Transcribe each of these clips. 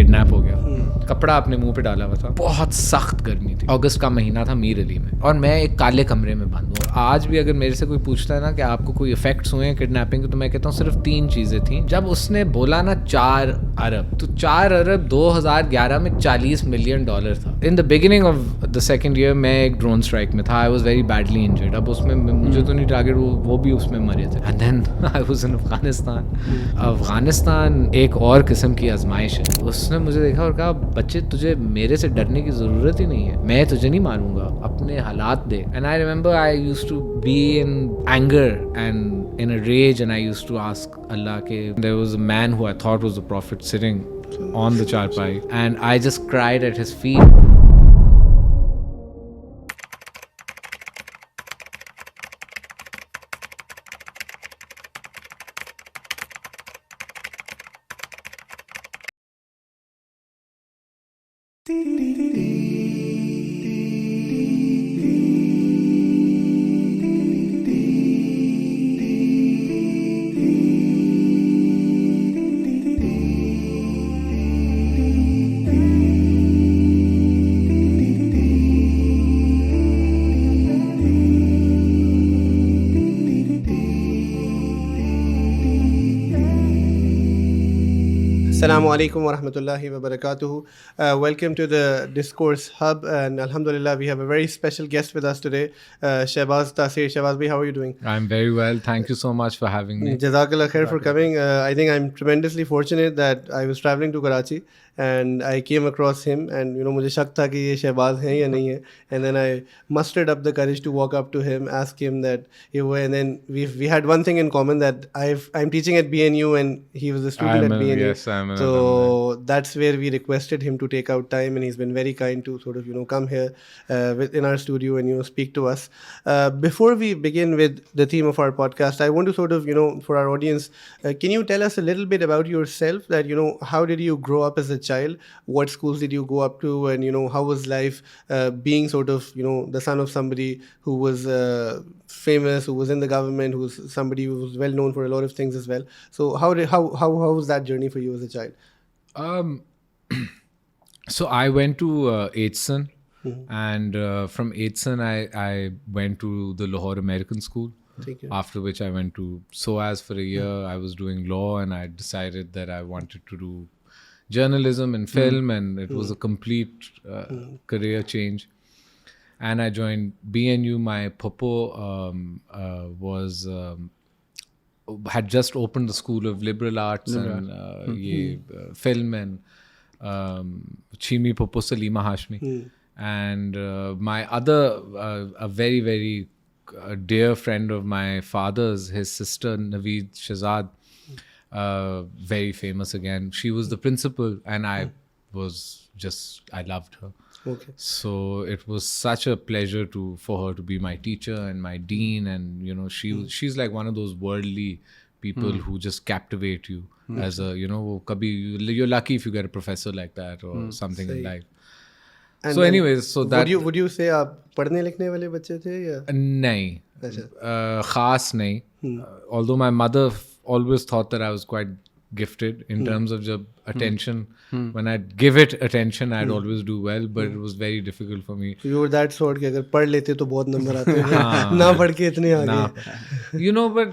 Kidnap हो गया, कपड़ा अपने मुंह पे डाला हुआ था, बहुत सख्त गर्मी थी, अगस्त का महीना था मीर अली में, और मैं एक काले कमरे में बंद हूँ। आज भी अगर मेरे से कोई पूछता है ना कि आपको कोई इफेक्ट्स हुए हैं किडनैपिंग के, तो मैं कहता हूँ सिर्फ 3 चीज़ें थी। जब उसने बोला ना 4 अरब, तो 4 अरब 2011 में $40 मिलियन था। In the beginning of the second year मैं एक ड्रोन स्ट्राइक में था, I was very badly injured. अब उसमें मुझे तो नहीं टारगेट, वो भी उसमें मरे थे। And then I was in Afghanistan एक और किस्म की आजमाइश है। उसने मुझे देखा और कहा, बच्चे तुझे मेरे से डरने की ज़रूरत ही नहीं है, मैं तुझे नहीं मारूंगा, अपने हालात दे। And I remember I used to be in anger and in a rage, and I used to ask Allah के, there was a man who I thought was the prophet sitting on the charpai, and I just cried at his feet. Assalamu alaikum wa rahmatullahi wa barakatuhu. Welcome to the Discourse Hub, and alhamdulillah we have a very special guest with us today, Shahbaz Taseer. Shahbaz bhai, how are you doing? I'm very well, thank you so much for having me. Jazakallah khair for coming. I think I'm tremendously fortunate that I was traveling to Karachi and I came across him, and मुझे शक था कि ये शहबाज हैं या नहीं है, and then I mustered up the courage to walk up to him, ask him that and then we had one thing in common, that I'm teaching at BNU and he was a student at BNU. Yes, I'm an so alumni. that's where we requested him to take out time, and he's been very kind to sort of come here in our studio and speak to us. Before we begin with the theme of our podcast, I want to sort of for our audience, can you tell us a little bit about yourself, that how did you grow up as a child, what schools did you go up to, and how was life being sort of the son of somebody who was famous, who was in the government, who was somebody who was well known for a lot of things as well. So how was that journey for you as a child? So I went to Aitson, and from Aitson I went to the Lahore American School. After which I went to SOAS for a year. I was doing law, and I decided that I wanted to do journalism and film, and it was a complete career change. And I joined BNU. My popo had just opened the School of Liberal Arts and film, and Chimi Popo Salima Hashmi. And my other a very very dear friend of my father's, his sister Naveed Shahzad, very famous again. She was the principal, and I loved her. Okay. So it was such a pleasure for her to be my teacher and my dean, and she's like one of those worldly people who just captivate you as a you're lucky if you get a professor like that or something in life. And so anyways, so that would you say आप पढ़ने लिखने वाले बच्चे थे या नहीं, खास नहीं. Although my mother always thought that I was quite gifted in terms of jab attention. When I'd give it attention, I'd always do well, but it was very difficult for me. So you were that sort कि अगर पढ़ लेते तो बहुत number आते हैं, ना पढ़ के इतने आगे. But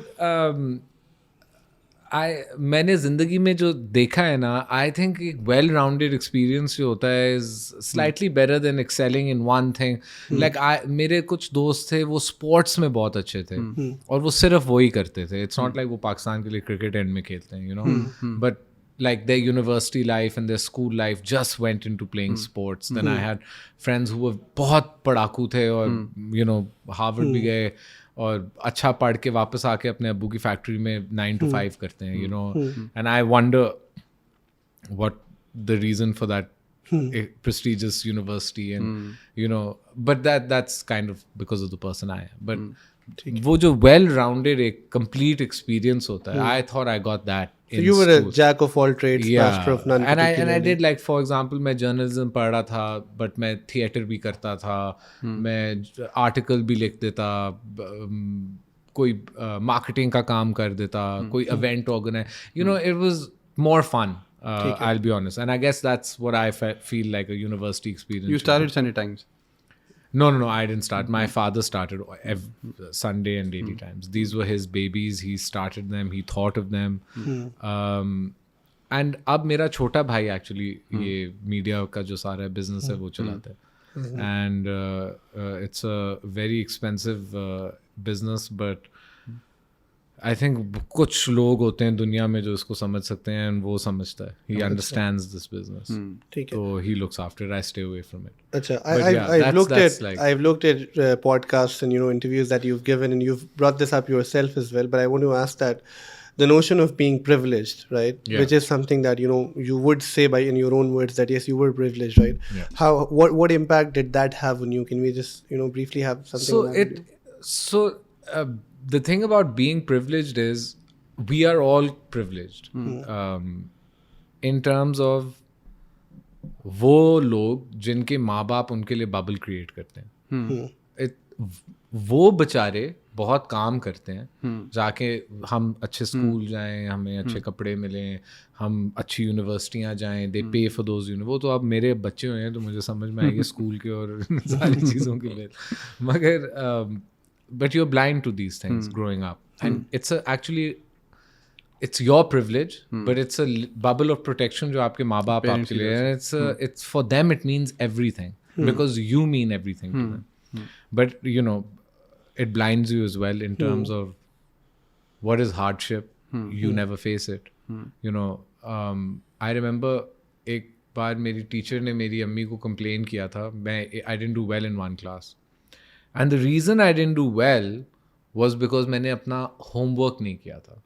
मैंने ज़िंदगी में जो देखा है ना, आई थिंक एक वेल राउंडेड एक्सपीरियंस जो होता है is slightly better than excelling in one thing. Like मेरे कुछ दोस्त थे, वो स्पोर्ट्स में बहुत अच्छे थे और वो सिर्फ वही करते थे. इट्स नॉट लाइक वो पाकिस्तान के लिए क्रिकेट एंड में खेलते हैं, but like their university life and their school life just went into playing sports. Then I had friends who were बहुत पढ़ाकू थे और हार्वर्ड भी गए और अच्छा पढ़ के वापस आके अपने अब्बू की फैक्ट्री में 9 to 5 करते हैं, and I wonder what the reason for that prestigious university, and but that's kind of because of the person I am. But वो जो well-rounded एक complete experience होता है, I thought I got that. So you were a jack of all trades, master of none. And I did, like, for example, मैं journalism पढ़ रहा था, but मैं theatre भी करता था, मैं article भी लिख देता, कोई marketing का काम कर देता, कोई event organize. It was more fun. I'll be honest. And I guess that's what I feel like a university experience. You started Sunday Times? No, I didn't start. My father started Sunday and Daily Times. These were his babies. He started them. He thought of them. And अब मेरा छोटा भाई actually ये media का जो सारा business है वो चलाता है. And it's a very expensive business, but I think कुछ लोग होते हैं दुनिया में जो इसको समझ सकते हैं and वो समझता है. He understands this business. So he looks after it. I stay away from it. Achha, I've I've looked at podcasts and interviews that you've given, and you've brought this up yourself as well. But I want to ask that the notion of being privileged, right? Yeah. Which is something that you would say by in your own words that yes, you were privileged, right? Yeah. What impact did that have on you? Can we just briefly have something? The thing about being privileged is we are all privileged. In terms of वो लोग जिनके माँ बाप उनके लिए bubble create करते हैं, वो बेचारे बहुत काम करते हैं जाके हम अच्छे स्कूल जाएं, हमें अच्छे कपड़े मिलें, हम अच्छी यूनिवर्सिटियाँ जाएं, दे पे फॉर दोज वो तो अब मेरे बच्चे हुए हैं तो मुझे समझ में आएगी स्कूल के और सारी चीज़ों के लिए, मगर but you're blind to these things growing up, and it's your privilege, but it's a bubble of protection जो आपके माँ बाप आपके लिए है. It's for them it means everything because you mean everything to them. But it blinds you as well in terms of what is hardship. You never face it. I remember एक बार मेरी teacher ने मेरी अम्मी को complain किया था, I didn't do well in one class. And the reason I didn't do well was because मैंने अपना homework नहीं किया था.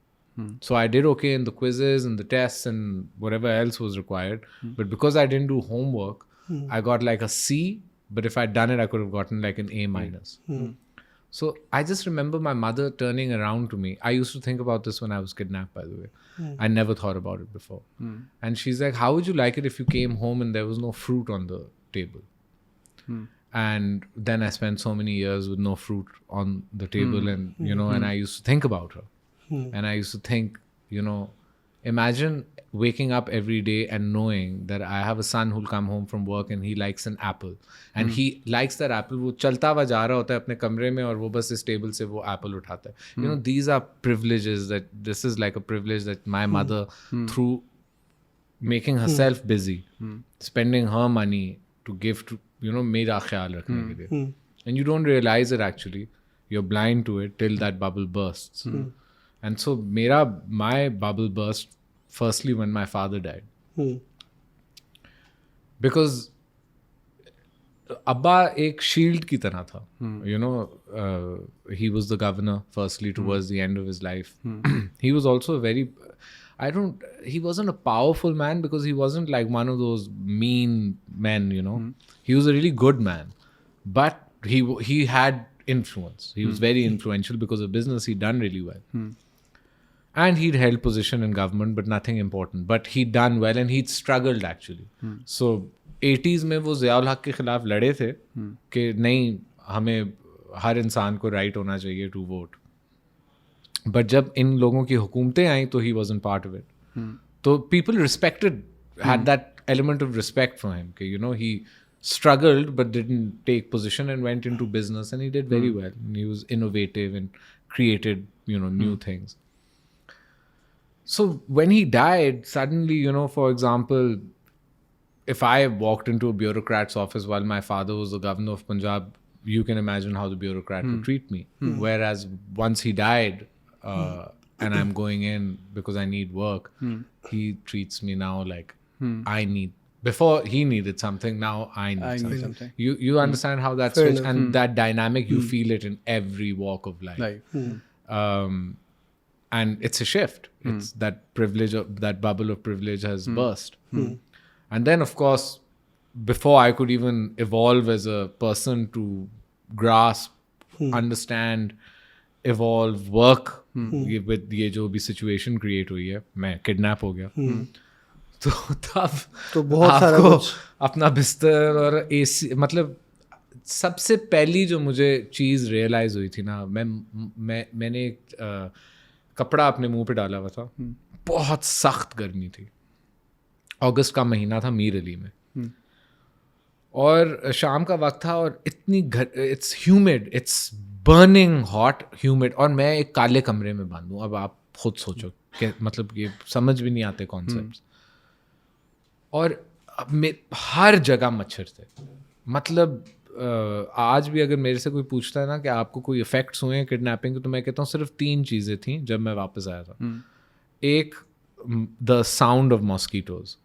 So I did okay in the quizzes and the tests and whatever else was required. But because I didn't do homework, I got like a C. But if I'd done it, I could have gotten like an A minus. So I just remember my mother turning around to me. I used to think about this when I was kidnapped, by the way. I never thought about it before. And she's like, how would you like it if you came home and there was no fruit on the table? And then I spent so many years with no fruit on the table and, and I used to think about her. And I used to think, imagine waking up every day and knowing that I have a son who'll come home from work and he likes an apple. And he likes that apple. वो चलता हुआ जा रहा होता है अपने कमरे में और वो बस इस टेबल से वो apple उठाता है. These are privileges that this is like a privilege that my mother, through making herself busy, spending her money to give to, मेरा ख्याल रखने के लिए. And you don't realize it actually. You're blind to it till that bubble bursts. And so my bubble burst firstly when my father died. Because Abba ek shield ki tarah tha. He was the governor firstly towards the end of his life. He was also he wasn't a powerful man because he wasn't like one of those mean men, He was a really good man. But he had influence. He was very influential because of business. He'd done really well. And he'd held position in government, but nothing important. But he'd done well and he'd struggled actually. So 80s में वो ज़ियाउल हक के खिलाफ लड़े थे कि नहीं हमें हर इंसान को राइट होना चाहिए टू वोट. But जब इन लोगों की हुकूमतें आई तो he wasn't part of it. तो people had that element of respect for him. He struggled but didn't take position and went into business and he did very well. And he was innovative and created, new things. So when he died, suddenly, for example, if I walked into a bureaucrat's office while my father was the governor of Punjab, you can imagine how the bureaucrat would treat me. Whereas once he died, and I'm going in because I need work, he treats me now like before he needed something, now I need something. You understand how that switch and that dynamic, you feel it in every walk of life. And it's a shift. It's that privilege, that bubble of privilege has burst. And then, of course, before I could even evolve as a person to grasp, understand, evolve, work with ये जो भी situation create हुई है, मैं kidnap हो गया. तो तब तो बहुत सारा कुछ अपना बिस्तर और AC, मतलब सबसे पहली जो मुझे चीज़ realize हुई थी ना, मैंने एक कपड़ा अपने मुंह पे डाला हुआ था. बहुत सख्त गर्मी थी अगस्त का महीना था मीर अली में, और शाम का वक्त था और इतनी it's humid, it's burning hot humid, और मैं एक काले कमरे में बंद हूँ. अब आप खुद सोचो कि मतलब ये समझ भी नहीं आते कॉन्सेप्ट्स. और हर जगह मच्छर थे. मतलब आज भी अगर मेरे से कोई पूछता है ना कि आपको कोई इफेक्ट्स हुए हैं किडनैपिंग के, तो मैं कहता हूँ सिर्फ 3 चीज़ें थी जब मैं वापस आया था. एक, द साउंड ऑफ मॉस्कीटोज.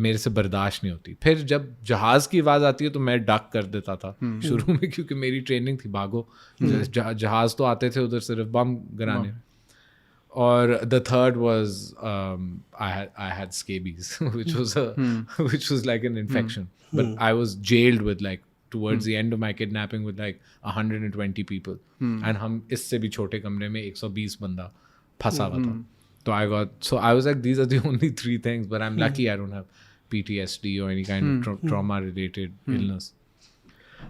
मेरे से बर्दाश्त नहीं होती. फिर जब जहाज़ की आवाज़ आती है तो मैं डक कर देता था शुरू में, क्योंकि मेरी ट्रेनिंग थी भागो. जहाज़ तो आते थे उधर सिर्फ बम गिराने. और the third was I had scabies, which was like an infection. But I was jailed with like towards the end of my kidnapping with like 120 people. And हम इससे भी छोटे कमरे में 120 बंदा फंसा हुआ था. So I was like, these are the only 3 things, but I'm lucky I don't have PTSD or any kind of trauma related illness.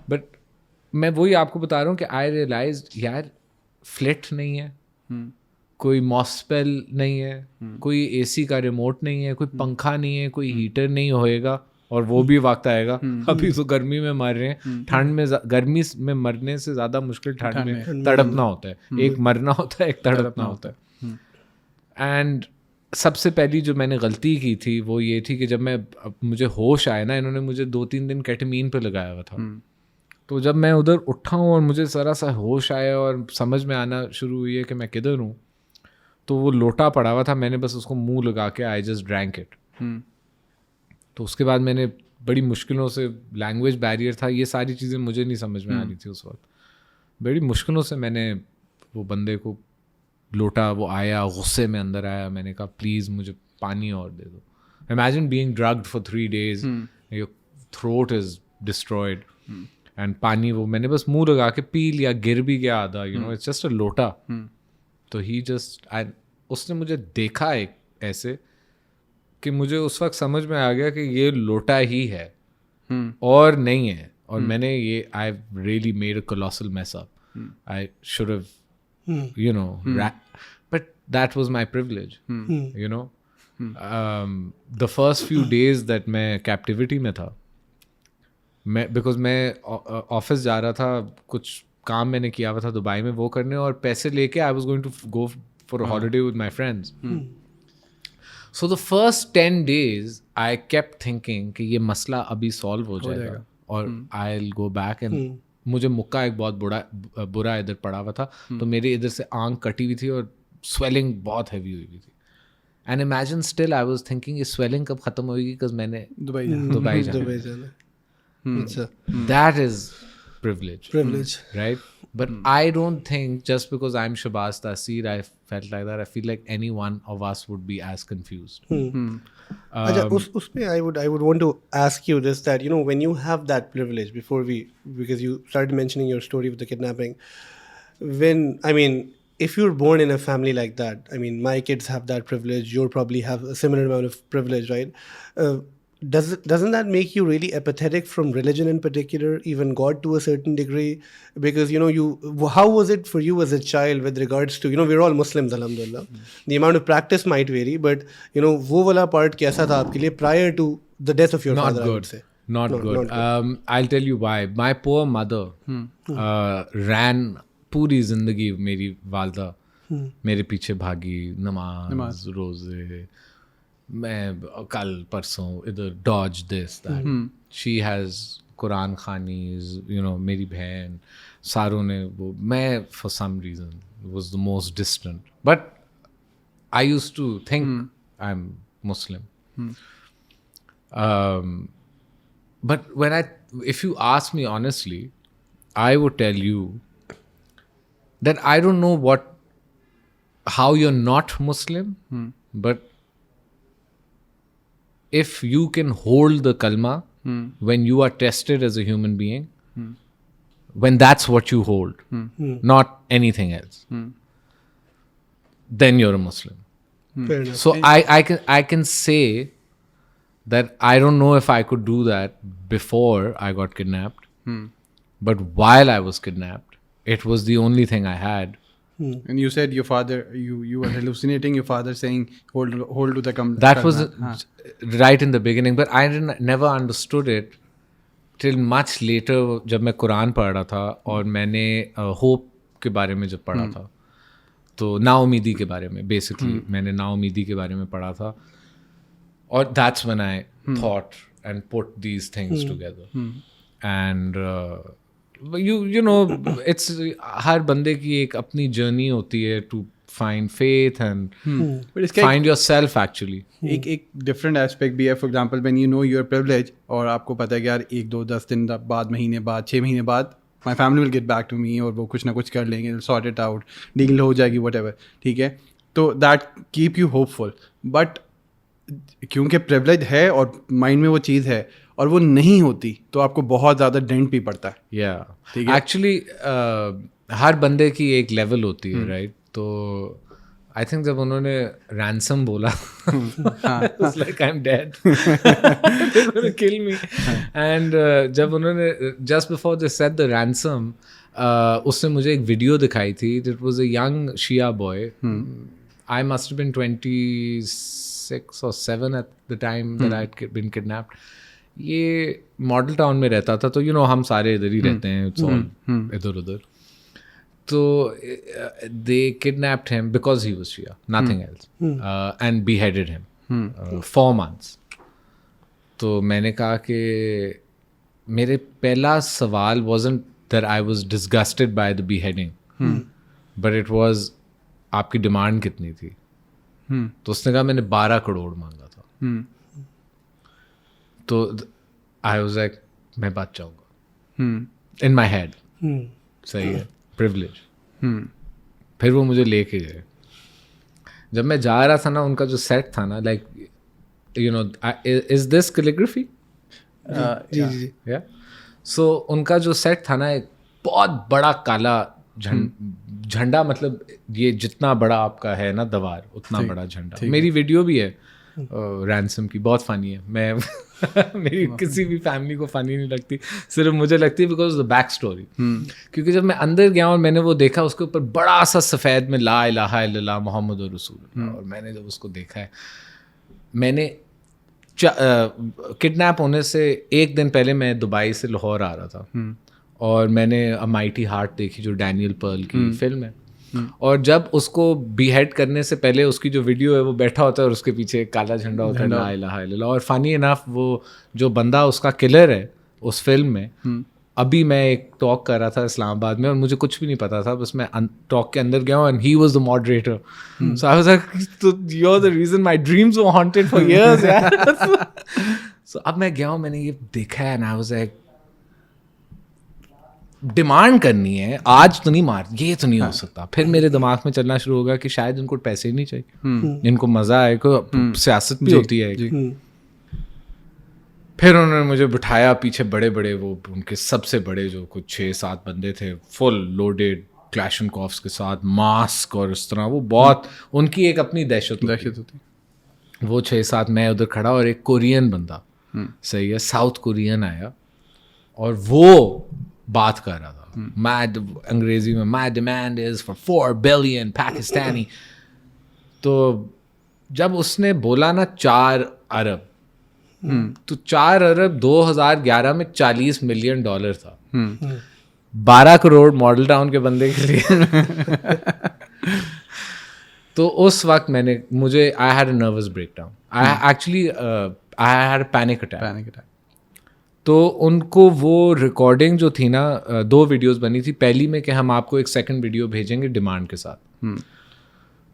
But मैं वही आपको बता रहा हूँ कि I realized यार फ्लिट नहीं है, कोई मॉस्पेल नहीं है, कोई एसी का रिमोट नहीं है, कोई पंखा नहीं है, कोई हीटर नहीं होएगा, और वो भी वक्त आएगा. अभी तो गर्मी में मर रहे हैं. ठंड में गर्मी में मरने से ज़्यादा मुश्किल ठंड में तड़पना होता है. एक मरना होता है, एक तड़पना होता है. एंड सबसे पहली जो मैंने गलती की थी वो ये थी कि जब मुझे होश आया ना, इन्होंने मुझे 2-3 दिन केटामीन पे लगाया हुआ था. तो जब मैं उधर उठा हूँ और मुझे ज़रा सा होश आया और समझ में आना शुरू हुई है कि मैं किधर हूँ, तो वो लोटा पड़ा हुआ था, मैंने बस उसको मुंह लगा के आई जस्ट ड्रैंक इट. तो उसके बाद मैंने बड़ी मुश्किलों से, लैंग्वेज बैरियर था, ये सारी चीज़ें मुझे नहीं समझ में आ रही थी उस वक्त. बड़ी मुश्किलों से मैंने वो बंदे को लोटा, वो आया गुस्से में अंदर आया. मैंने कहा प्लीज़ मुझे पानी और दे दो. Imagine being drugged for 3 days, your throat is destroyed, and पानी वो मैंने बस मुंह लगा के पी लिया, गिर भी गया आधा. इट्स जस्ट अ लोटा. तो उसने मुझे देखा एक ऐसे कि मुझे उस वक्त समझ में आ गया कि ये लोटा ही है और नहीं है. और मैंने I really made a colossal mess up. I should have but that was my privilege. The first few days that मैं कैप्टिविटी में था, बिकॉज मैं ऑफिस जा रहा था, कुछ काम मैंने किया हुआ था दुबई में वो करने, और पैसे लेके I was going to go for a holiday with my friends. So the first 10 days I kept thinking कि ये मसला अभी सॉल्व हो जाएगा और I will go back. And मुझे मुक्का एक बहुत बुरा इधर पड़ा हुआ था, तो मेरी इधर से आंख कटी हुई थी और स्वेलिंग बहुत हैवी हुई थी. And imagine still I was thinking ये स्वेलिंग कब खत्म होगी, बिकॉज मैंने दुबई जाना. That is privilege, right? But I don't think just because I'm Shahbaz Taseer I felt like that. I feel like any one of us would be as confused. Usme I would want to ask you this, that when you have that privilege, because you started mentioning your story with the kidnapping, if you're born in a family like that, my kids have that privilege, you'll probably have a similar amount of privilege, right? Doesn't that make you really apathetic from religion in particular, even God to a certain degree? Because how was it for you as a child with regards to, we're all Muslims, alhamdulillah. The amount of practice might vary, but wo wala part kaisa tha aapke liye prior to the death of your father? Not good. Not good. I'll tell you why. My poor mother ran पूरी जिंदगी, मेरी वालदा मेरे पीछे भागी, नमाज रोजे, मैं कल परसों इधर डॉज this that. She has Quran खानीज, मेरी बहन सारों ने वो, मैं for some reason was the most distant, but I used to think I am Muslim. बट if you ask me honestly, I would tell you that I don't know how you're not Muslim, but if you can hold the kalma when you are tested as a human being, when that's what you hold, not anything else, then you're a Muslim. Fair enough. So I can say that I don't know if I could do that before I got kidnapped, but while I was kidnapped, it was the only thing I had And you said your father, you were hallucinating your father saying, hold to the That was right in the beginning, but I never understood it till much later जब मैं कुरान पढ़ रहा था और मैंने hope के बारे में जब पढ़ा था, तो नाउमीदी के बारे में बेसिकली मैंने नाउमीदी के बारे में पढ़ा था, और that's when I thought and put these things together. And you know, it's हर बंदे की एक अपनी जर्नी होती है to find faith and find yourself actually. एक डिफरेंट एस्पेक्ट भी है. For example when you know your privilege और आपको पता है कि यार 1-2-10 दिन बाद, महीने बाद, 6 महीने बाद my family will get back to me और वो कुछ ना कुछ कर लेंगे, सॉर्ट इट आउट, डील हो जाएगी, व्हाटएवर, ठीक है. तो that keep you hopeful. But क्योंकि प्रिविलेज है और माइंड में वो चीज़ है और वो नहीं होती तो आपको बहुत ज़्यादा डेंट भी पड़ता है. ठीक है. एक्चुअली हर बंदे की एक लेवल होती है, राइट. तो आई थिंक जब उन्होंने रैंसम बोला like I am dead, kill me. And जब उन्होंने just before they said the ransom, उसने मुझे एक वीडियो दिखाई थी. It was a young Shia boy. I must have been 26 or 7 at the time that I had been kidnapped. ये model town में रहता था, तो यू नो हम सारे इधर ही रहते हैं, इधर उधर. तो they kidnapped him because he was Shia, nothing else, and beheaded him 4 months. तो मैंने कहा कि मेरे पहला सवाल wasn't that I was disgusted by the beheading, but it was आपकी डिमांड कितनी थी. तो उसने कहा मैंने 12 करोड़ मांगा था. तो आई वाज लाइक मैं बच जाऊंगा इन माई हेड. सही है, प्रिविलेज. फिर वो मुझे लेके गए. जब मैं जा रहा था ना, उनका जो सेट था ना, like you know, is this calligraphy? जी. सो उनका जो सेट था ना, एक बहुत बड़ा काला झंडा, मतलब ये जितना बड़ा आपका है ना दवार, उतना बड़ा झंडा. मेरी वीडियो भी है रैंसम की, बहुत फनी है. मैं मेरी किसी भी फैमिली को फनी नहीं लगती, सिर्फ मुझे लगती है बिकॉज द बैक स्टोरी. क्योंकि जब मैं अंदर गया और मैंने वो देखा, उसके ऊपर बड़ा सा सफ़ेद में ला इलाहा इल्लल्लाह मुहम्मद रसूलुल्लाह, और मैंने जब उसको देखा है, मैंने किडनैप होने से एक दिन पहले मैं दुबई से लाहौर आ रहा था, और मैंने अ माइटी हार्ट देखी जो डैनियल पर्ल की फिल्म है. और जब उसको बीहेड करने से पहले उसकी जो वीडियो है वो बैठा होता है और उसके पीछे एक काला झंडा होता है, ला इलाहा इल्लल्लाह. और फनी इनफ वो जो बंदा उसका किलर है उस फिल्म में, अभी मैं एक टॉक कर रहा था इस्लामाबाद में और मुझे कुछ भी नहीं पता था, बस मैं टॉक के अंदर गया and he was the moderator. So I was like you are the reason my dreams were haunted for years यार. सो अब मैं गया हूँ, मैंने ये देखा and I was like demand करनी है, आज तो नहीं मार, ये तो नहीं हो सकता. फिर मेरे दिमाग में चलना शुरू होगा कि शायद इनको पैसे ही नहीं चाहिए, इनको मजा आए, को सियासत भी होती है. फिर उन्होंने मुझे बिठाया पीछे, बड़े बड़े वो उनके सबसे बड़े जो कुछ 6-7 बंदे थे, फुल लोडेड क्लैशनकॉफ्स के साथ, मास्क और इस तरह. वो बहुत उनकी एक अपनी दहशत होती. वो 6-7, मैं उधर खड़ा और एक कोरियन बंदा, सही है, साउथ कोरियन आया और वो बात कर रहा था अंग्रेजी में, माई demand is for 4 billion Pakistani. तो जब उसने बोला ना 4 अरब, तो 4 अरब 2011 में $40 मिलियन था. 12 करोड़ मॉडल टाउन के बंदे के लिए. तो उस वक्त मुझे I had a nervous breakdown. I had a panic attack. तो उनको वो रिकॉर्डिंग जो थी ना, 2 वीडियोस बनी थी. पहली में कि हम आपको एक सेकंड वीडियो भेजेंगे डिमांड के साथ.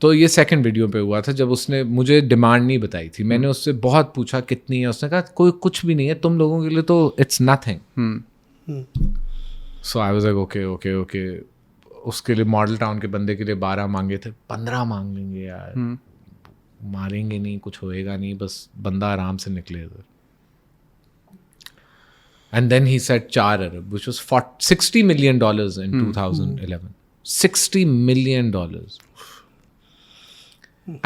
तो ये सेकंड वीडियो पे हुआ था जब उसने मुझे डिमांड नहीं बताई थी. मैंने उससे बहुत पूछा कितनी है, उसने कहा कोई कुछ भी नहीं है, तुम लोगों के लिए तो it's nothing. So I was like okay. उसके लिए मॉडल टाउन के बंदे के लिए 12 मांगे थे, 15 मांग लेंगे यार, मारेंगे नहीं, कुछ होएगा नहीं, बस बंदा आराम से निकले इधर. And then he said 4 Arab, which was $60 million in 2011. $60 million.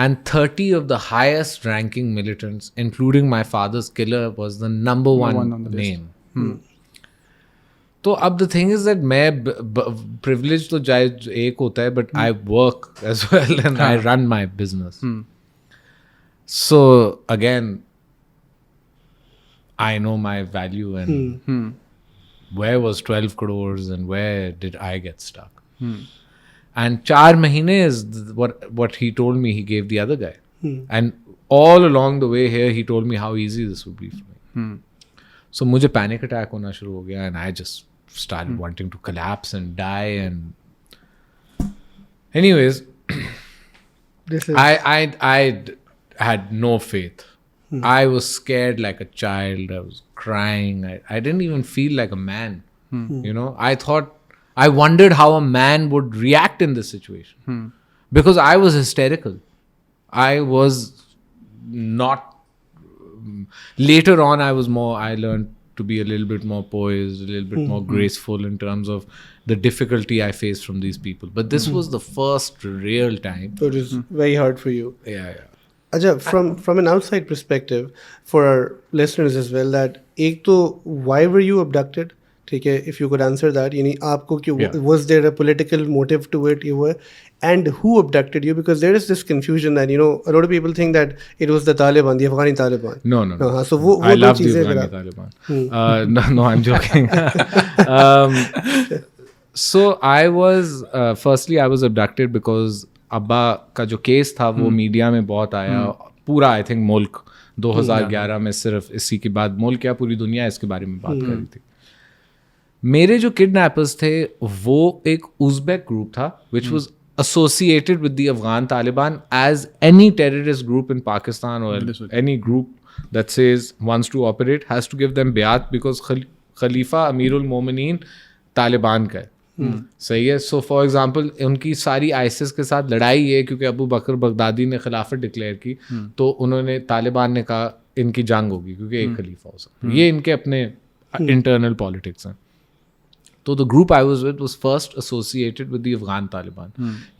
And 30 of the highest ranking militants, including my father's killer, was the number one name. तो अब द थिंग इज दैट मैं प्रिविलेज तो जाए एक होता है, but I work as well and I run my business. So again I know my value and where was 12 crores and where did I get stuck. And 4 mahine is what he told me he gave the other guy. And all along the way here he told me how easy this would be for me. So mujhe panic attack hona shuru ho gaya and I just started wanting to collapse and die. And anyways, I had no faith. I was scared like a child. I was crying. I didn't even feel like a man. You know, I wondered how a man would react in this situation. Because I was hysterical. I was not. Later on, I learned to be a little bit more poised, a little bit more graceful in terms of the difficulty I faced from these people. But this was the first real time. So it is very hard for you. Yeah. Aja, from an outside perspective, for our listeners as well, that एक तो why were you abducted? ठीक है, if you could answer that, यानी आपको क्यों, was there a political motive to it? You were, and who abducted you? Because there is this confusion that, you know, a lot of people think that it was the Taliban, the Afghani Taliban. No. हाँ, so वो I love the Afghani Taliban. No, I'm joking. So I was firstly I was abducted because अब्बा का जो case था वो media में बहुत आया. पूरा आई थिंक मुल्क 2011 में सिर्फ इसी के बाद मुल्क क्या पूरी दुनिया इसके बारे में बात कर रही थी. मेरे जो किडनैपर्स थे वो एक उज़्बेक ग्रुप था which was associated with the Afghan Taliban as any terrorist group in Pakistan or any group that says wants to operate has to give them bayat because Khalifa Amirul Momineen Taliban का है. सही है. So for example उनकी सारी ISIS के साथ लड़ाई है क्योंकि अबू बकर बगदादी ने खिलाफत डिक्लेयर की, तो उन्होंने तालिबान ने कहा इनकी जंग होगी क्योंकि एक खलीफा हो सकता है. ये इनके अपने इंटरनल पॉलिटिक्स हैं. तो the group I was with was first associated with the Afghan Taliban.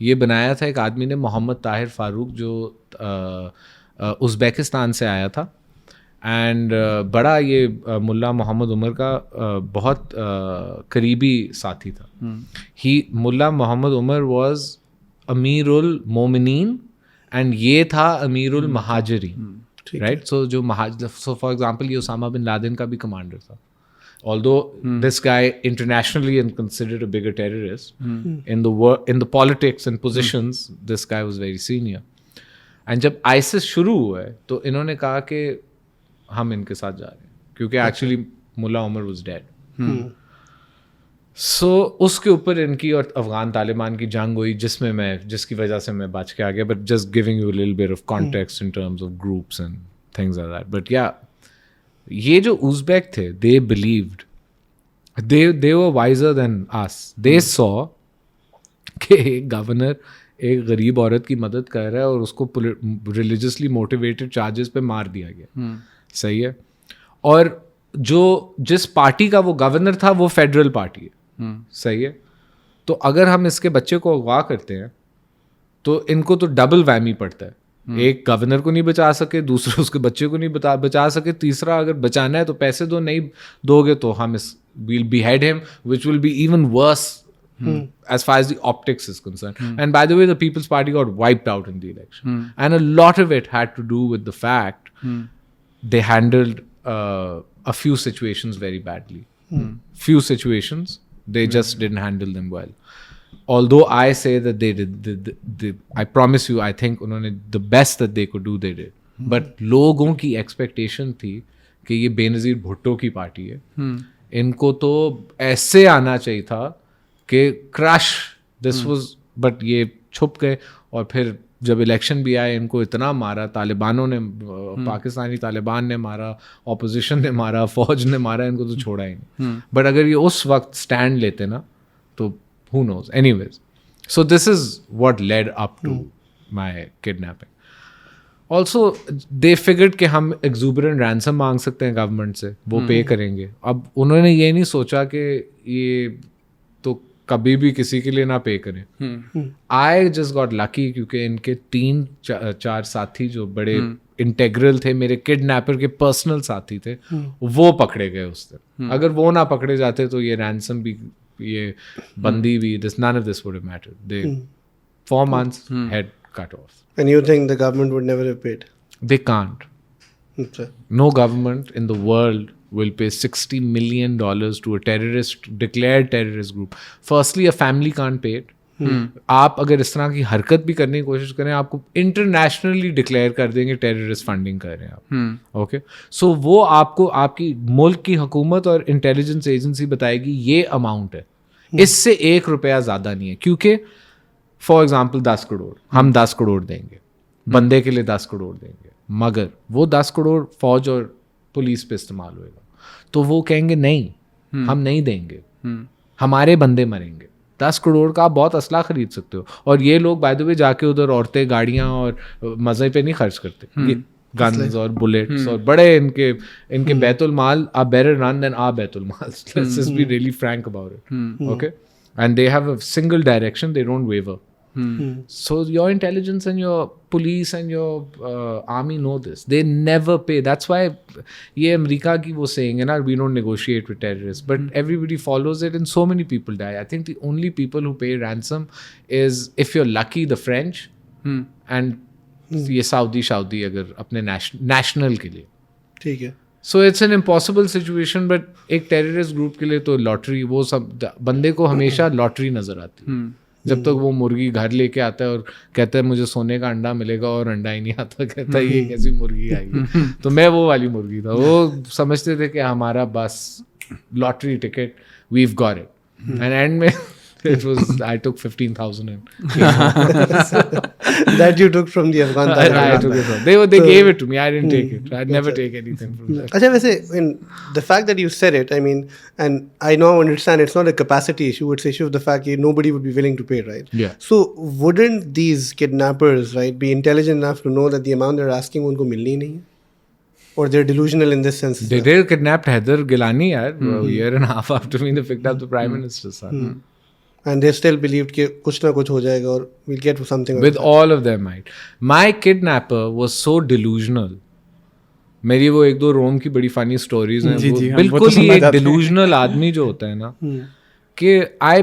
ये बनाया था एक आदमी ने, मोहम्मद ताहिर फारूक, जो उज़्बेकिस्तान से आया था. एंड बड़ा ये मुल्ला मोहम्मद उमर का बहुत करीबी साथी था. मुल्ला मोहम्मद उमर वाज अमीरुल मोमिनीन एंड ये था अमीरुल महाजरीन. राइट. सो फॉर एग्जांपल ये उसामा बिन लादेन का भी कमांडर था. Although this guy internationally is considered a bigger terrorist, in the politics and positions, this guy was very senior. And जब ISIS शुरू हुआ है तो इन्होंने कहा कि हम इनके साथ जा रहे हैं क्योंकि actually Mullah Omar was dead. So उसके ऊपर इनकी और अफगान तालिबान की जंग हुई जिसकी वजह से मैं बच के आ गया. But just giving you a little bit of context in terms of groups and things like that. But या ये जो उज़्बेक थे, they believed, they were visor than us. They saw कि एक गवर्नर एक गरीब औरत की मदद कर रहा है और उसको रिलीजियसली मोटिवेटेड चार्जेस पे मार दिया गया. सही है. और जिस पार्टी का वो गवर्नर था वो फेडरल पार्टी है. सही है. तो अगर हम इसके बच्चे को अगवा करते हैं तो इनको तो डबल वैमी पड़ता है. एक गवर्नर को नहीं बचा सके, दूसरा उसके बच्चे को नहीं बचा सके, तीसरा अगर बचाना है तो पैसे दो, नहीं दोगे तो हम we'll behead him, which will be even worse as far as the optics is concerned. And by the way, the People's Party got wiped out in the election. And a lot of it had to do with the fact they handled a few situations very badly. Few situations, they just didn't handle them well. Although I say that they did, I promise you, I think उन्होंने the best that they could do, they did. But लोगों की expectation थी कि ये बेनज़ीर भुट्टो की party है, इनको तो ऐसे आना चाहिए था कि क्रश दिस वाज. बट ये छुप गए और फिर जब इलेक्शन भी आए इनको इतना मारा तालिबानों ने, पाकिस्तानी तालिबान ने मारा, ऑपोजिशन ने मारा, फौज ने मारा, इनको तो छोड़ा ही नहीं. बट अगर ये उस वक्त स्टैंड लेते ना तो who knows. Anyways, so this is what led up to my kidnapping. Also, they figured कि हम exuberant ransom मांग सकते हैं गवर्नमेंट से, वो पे करेंगे. अब उन्होंने ये नहीं सोचा कि ये तो कभी भी किसी के लिए ना पे करें. I just got lucky क्योंकि इनके 3-4 साथी जो बड़े इंटेग्रल थे, मेरे किडनैपर के पर्सनल साथी थे, वो पकड़े गए उस दिन. अगर वो ना पकड़े जाते तो ये रैंसम भी, ये बंदी भी, this none of this would have mattered. They 4 months head cut off. And you think the government would never have paid? They can't. Okay. No government in the world will pay $60 million to a terrorist, declared terrorist group. Firstly, a family can't pay it. आप अगर इस तरह की हरकत भी करने की कोशिश करें, आपको इंटरनेशनली डिक्लेयर कर देंगे टेररिस्ट फंडिंग कर रहे हैं आप. ओके, सो वो आपको आपकी मुल्क की हुकूमत और इंटेलिजेंस एजेंसी बताएगी ये अमाउंट है, इससे ₹1 ज़्यादा नहीं है. क्योंकि फॉर एग्जाम्पल 10 करोड़, हम 10 करोड़ देंगे, बंदे के लिए 10 करोड़ देंगे, मगर वो 10 करोड़ फौज और पुलिस पे इस्तेमाल होएगा, तो वो कहेंगे नहीं, हम नहीं देंगे, हमारे बंदे मरेंगे. 10 करोड़ का आप बहुत असला खरीद सकते हो. और ये लोग बाय द वे जाके उधर औरतें, गाड़ियाँ और मज़े पे नहीं खर्च करते. ये गन्स और बुलेट्स और बड़े इनके बैतुल माल are better run than our Betul mall. Let's just be really frank about it. Okay? And they have a single direction, they don't waver. So your intelligence and your police and your army know this. They never pay. That's why ये America की वो saying है ना, we don't negotiate with terrorists. But everybody follows it and so many people die. I think the only people who pay ransom is, if you're lucky, the French and ये Saudi अगर अपने national के लिए. ठीक है. So it's an impossible situation, but एक terrorist group के लिए तो लॉटरी, वो सब बंदे को हमेशा लॉटरी नजर आती है. जब तक वो मुर्गी घर लेके आता है और कहता है मुझे सोने का अंडा मिलेगा और अंडा ही नहीं आता, कहता है ये कैसी मुर्गी आई है. तो मैं वो वाली मुर्गी था. वो समझते थे कि हमारा बस lottery ticket, we've got it. And and में it was, I took 15,000 and that you took from the Afghan Taliban. I took it from. They gave it to me. I didn't take it. I'd never take anything from that. अच्छा, वैसे the fact that you said it, I mean, and I now understand it's not a capacity issue, it's an issue of the fact that nobody would be willing to pay, right? Yeah. So wouldn't these kidnappers, right, be intelligent enough to know that the amount they're asking उनको मिलनी नहीं है? Or they're delusional in this sense? They did kidnapped Haider Gilani, yaar, a year and a half after me. They picked up the Prime Minister's son. And they still believed कि कुछ ना कुछ हो जाएगा और we'll get something. With all of their might. My kidnapper was so delusional. मेरी वो 1-2 रोम की बड़ी फनी स्टोरीज हैं. वो बिल्कुल ही एक delusional आदमी जो होता है ना, कि I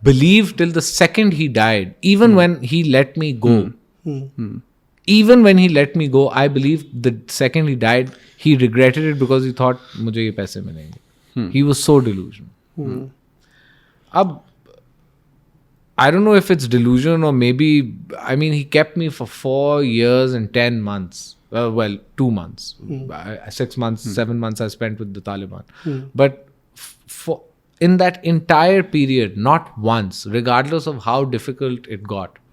believed till the second he died, even when he let me go. Even when he let me go, I believed the second he died, he regretted it because he thought मुझे ये पैसे मिलेंगे. He was so delusional. अब I don't know if it's delusion or maybe, I mean, he kept me for 4 years and 10 months. Well, 2 months. 6 months, 7 months I spent with the Taliban. But for in that entire period, not once, regardless of how difficult it got,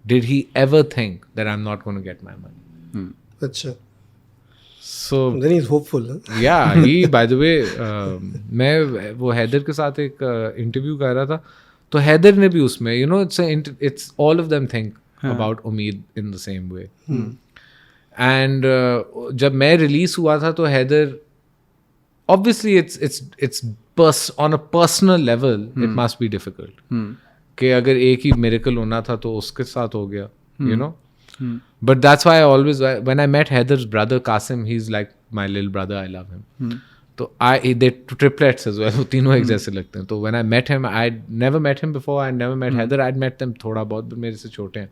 did he ever think that I'm not going to get my money. अच्छा. So then he's hopeful. Huh? Yeah, he, by the way, मैं वो हैदर के साथ एक interview कर रहा था, तो हैदर ने भी उसमें, you know, it's all of them think about उम्मीद in the same way. And जब मैं रिलीज हुआ था तो Haider, obviously it's on a personal level it must be difficult. कि अगर एक ही miracle होना था तो उसके साथ हो गया, you know. But that's why I always, when I met Haidar's brother Qasim, he's like my little brother, I love him. तो they triplets as well, वो तीनों एक जैसे लगते हैं. तो when I met him, I'd never met him before, I'd never met Haider, I'd met them थोड़ा बहुत, but मेरे से छोटे हैं.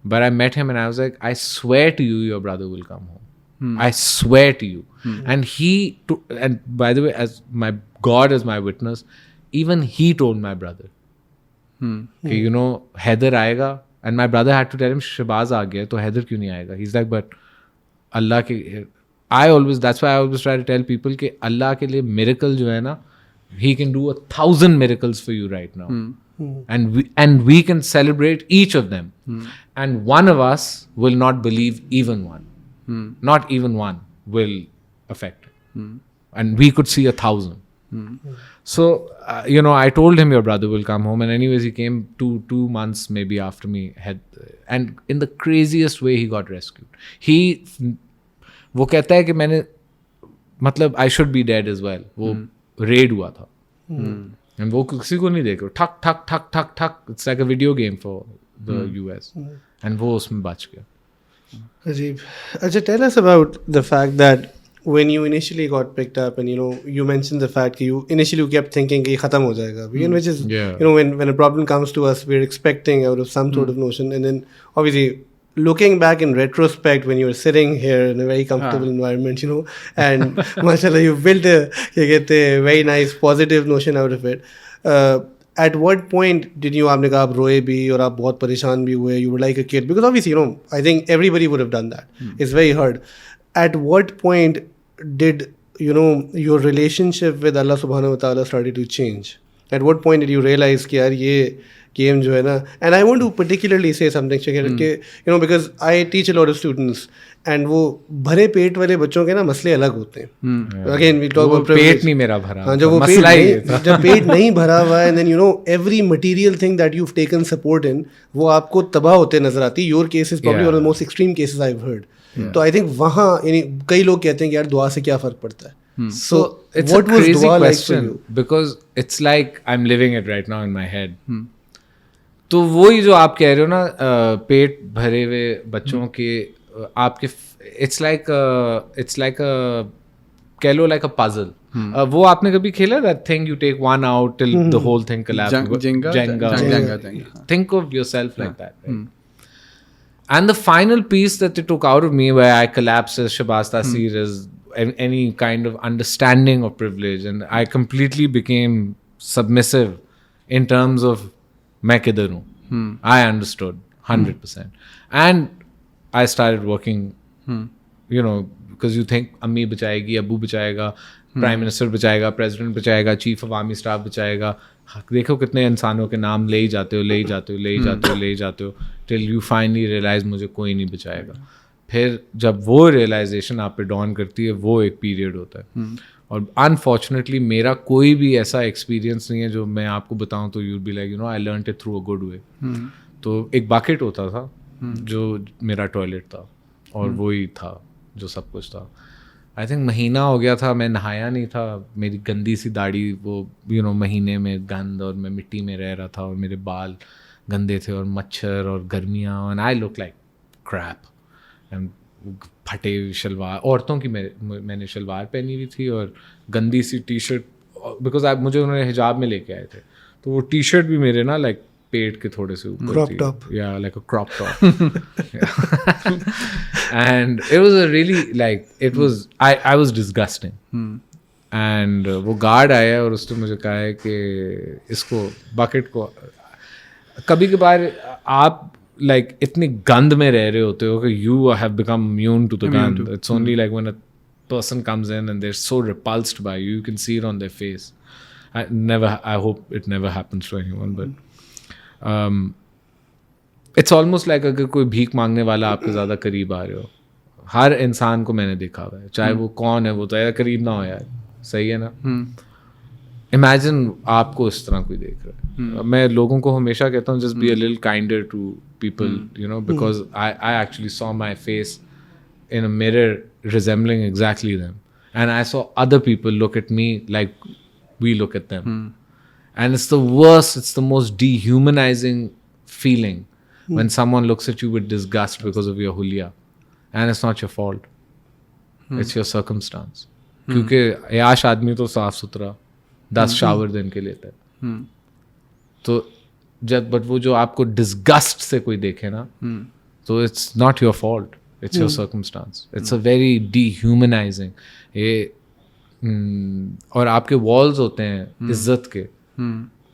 But I met him and I was like, I swear to you, your brother will come home. I swear to you. And and by the way, as my God as my witness, even he told my brother, कि you know, Haider आएगा. And my brother had to tell him, Shahbaz आ गया, तो Haider क्यों नहीं आएगा? He's like, but Allah के, that's why I always try to tell people कि Allah के लिए miracle जो है ना, He can do 1,000 miracles for you right now. And we can celebrate each of them. And one of us will not believe even one. Not even one will affect it. And we could see 1,000. So, you know, I told him your brother will come home. And anyways, he came 2 months maybe after me. And in the craziest way, he got rescued. वो कहता है कि मैंने, मतलब I should be dead as well. वो raid हुआ था. And वो किसी को नहीं देखो. ठक ठक ठक ठक ठक. It's like a video game for the US. And वो उसमें बच गया. Ajib. Ajay, tell us about the fact that when you initially got picked up, and you mentioned the fact that you initially kept thinking कि खत्म हो जाएगा, which is Yeah. when a problem comes to us, we're expecting out of some sort of notion, and then obviously looking back in retrospect when you're sitting here in a very comfortable environment, and mashallah, you've built a very nice positive notion out of it. At what point did you आपने कहा आप रोए भी और आप बहुत परेशान भी हुए, you were like a kid, because obviously I think everybody would have done that. It's very hard. At what point did your relationship with Allah subhanahu wa ta'ala started to change? At what point did you realize कि यार ये game जो है ना, and I want to particularly say something Shakir, कि because I teach a lot of students, and वो भरे पेट वाले बच्चों के ना मसले अलग होते हैं. Again we talk about privilege. पेट नहीं मेरा भरा. हाँ, जब वो जब पेट नहीं भरा हुआ है, and then every material thing that you've taken support in, वो आपको तबाह होते नजर आती. Your case is probably one of the most extreme cases I've heard. तो I think वहाँ कई लोग कहते हैं कि यार दुआ से क्या फर्क पड़ता है. So it's what a was crazy dua like for question you? because it's like I'm living it right now in my head. तो वही जो आप कह रहे हो ना, पेट भरे हुए बच्चों के आपके, it's like कह लो like a puzzle. वो आपने कभी खेला that thing you take one out till the whole thing collapses? Jenga. Think of yourself like that. Right? And the final piece that they took out of me where I collapsed as Shahbaz Taseer is any kind of understanding of privilege, and I completely became submissive in terms of मैं किधर हूँ. I understood 100%. And I started working, because you think अम्मी बचाएगी, अब्बू बचाएगा, prime minister बचाएगा, president बचाएगा, chief of army staff बचाएगा. देखो कितने इंसानों के नाम ले ही जाते हो टिल यू फाइनली रियलाइज मुझे कोई नहीं बचाएगा. फिर जब वो रियलाइजेशन आप पे डॉन करती है, वो एक पीरियड होता है. और अनफॉर्चुनेटली मेरा कोई भी ऐसा एक्सपीरियंस नहीं है जो मैं आपको बताऊं तो you'd be like I learned it through a good way. तो एक बकेट होता था जो मेरा टॉयलेट था, और वही था जो सब कुछ था. आई थिंक महीना हो गया था, मैं नहाया नहीं था. मेरी गंदी सी दाढ़ी वो महीने में गंद, और मैं मिट्टी में रह रहा था, और मेरे बाल गंदे थे, और मच्छर और गर्मियाँ, and I look like crap. And फटे शलवार, औरतों की मैंने शलवार पहनी हुई थी, और गंदी सी टी शर्ट, बिकॉज मुझे उन्होंने हिजाब में लेके आए थे, तो वो टी शर्ट भी मेरे ना लाइक पेट के थोड़े से ऊपर थी. या like a crop top. And it was a really like it was I was disgusting. And वो गार्ड आया और उसने मुझे कहा है कि इसको बकेट को, कभी कभार आप like इतनी गंद में रह रहे होते हो कि you have become immune to the gand. It's only like when a person comes in and they're so repulsed by you, you can see it on their face. I hope it never happens to anyone, but it's almost like अगर कोई भीख मांगने वाला आपके ज़्यादा करीब आ रहे हो. हर इंसान को मैंने देखा हुआ है, चाहे वो कौन है, वो तो यार करीब ना हो यार. सही है ना? इमेजिन आपको इस तरह कोई देख रहा है. मैं लोगों को हमेशा कहता हूँ just be a little kinder to people, because I actually saw my face in a mirror resembling exactly them, and I saw other people look at me like we look at them. And it's the worst, it's the most dehumanizing feeling when someone looks at you with disgust because of your huliya, and it's not your fault. It's your circumstance. क्योंकि याश आदमी तो साफ सुथरा 10 shower दिन के लेता है. तो जब बट वो जो आपको डिस्गस्ट से कोई देखे ना, तो it's not your fault, it's your circumstance. It's a very dehumanising. ये और आपके वॉल्स होते हैं इज्जत के,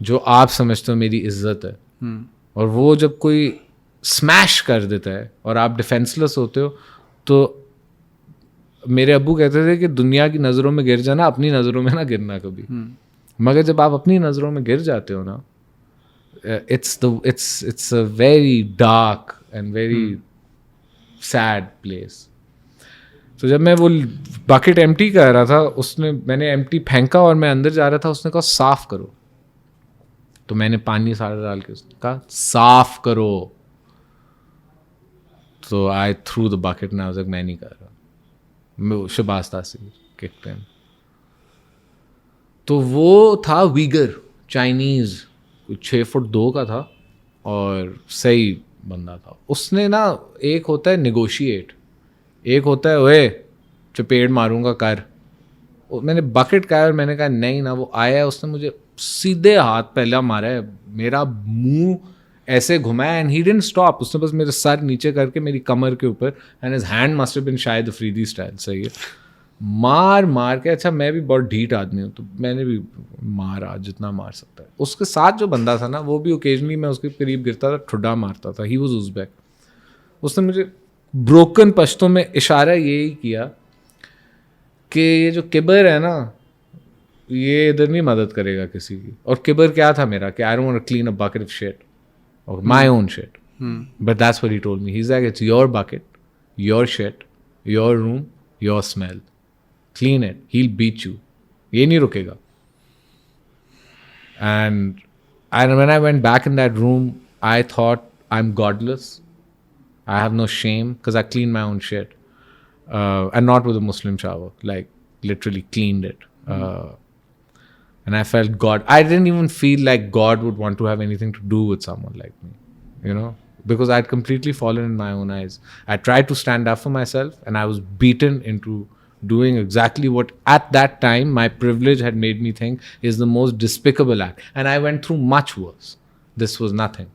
जो आप समझते हो मेरी इज्जत है, और वो जब कोई स्मैश कर देता है और आप डिफेंसलेस होते हो, तो मेरे अब्बू कहते थे कि दुनिया की नज़रों में गिर जाना, अपनी नज़रों में ना गिरना कभी. मगर जब आप अपनी नज़रों में गिर जाते हो ना, it's a very dark and very sad place. तो जब मैं वो बकेट एम्प्टी कर रहा था, मैंने एम्प्टी फेंका और मैं अंदर जा रहा था, उसने कहा साफ करो. तो मैंने पानी सारा डाल के उसने कहा साफ करो. तो आई थ्रू द बकेट ना, मैं नहीं कर रहा. शहबाज तासीर किक्ड इन. तो वो था वीगर चाइनीज़, 6 फुट 2 का था, और सही बंदा था. उसने ना, एक होता है negotiate, एक होता है ओए चपेट मारूंगा कर. मैंने बकेट कहा और मैंने कहा नहीं ना. वो आया, उसने मुझे सीधे हाथ पहला मारा है, मेरा मुंह ऐसे घुमाया एंड ही डिडंट स्टॉप. उसने बस मेरे सर नीचे करके मेरी कमर के ऊपर, and his hand must have been शायद अफरीदी स्टाइल, सही है, मार के. अच्छा मैं भी बहुत ढीठ आदमी हूँ तो मैंने भी मारा जितना मार सकता है. उसके साथ जो बंदा था ना, वो भी ओकेजनली मैं उसके करीब गिरता था, ठुड्डा मारता था. He was Uzbek. उसने मुझे ब्रोकन पश्तों में इशारा यही किया कि ये जो किबर है ना, ये इधर नहीं मदद करेगा किसी की. और किबर क्या था मेरा, कि I don't want to clean a bucket of shit और my own shit. But that's what he told me. He is like it's your bucket, your shit, your room, your smell, clean it, he will beat you. ये नहीं रुकेगा. And when I went back in that room I thought I am godless, I have no shame because I cleaned my own shit, and not with a Muslim shower, like literally cleaned it. And I felt God. I didn't even feel like God would want to have anything to do with someone like me, you know, because I'd completely fallen in my own eyes. I tried to stand up for myself, and I was beaten into doing exactly what at that time my privilege had made me think is the most despicable act. And I went through much worse. This was nothing.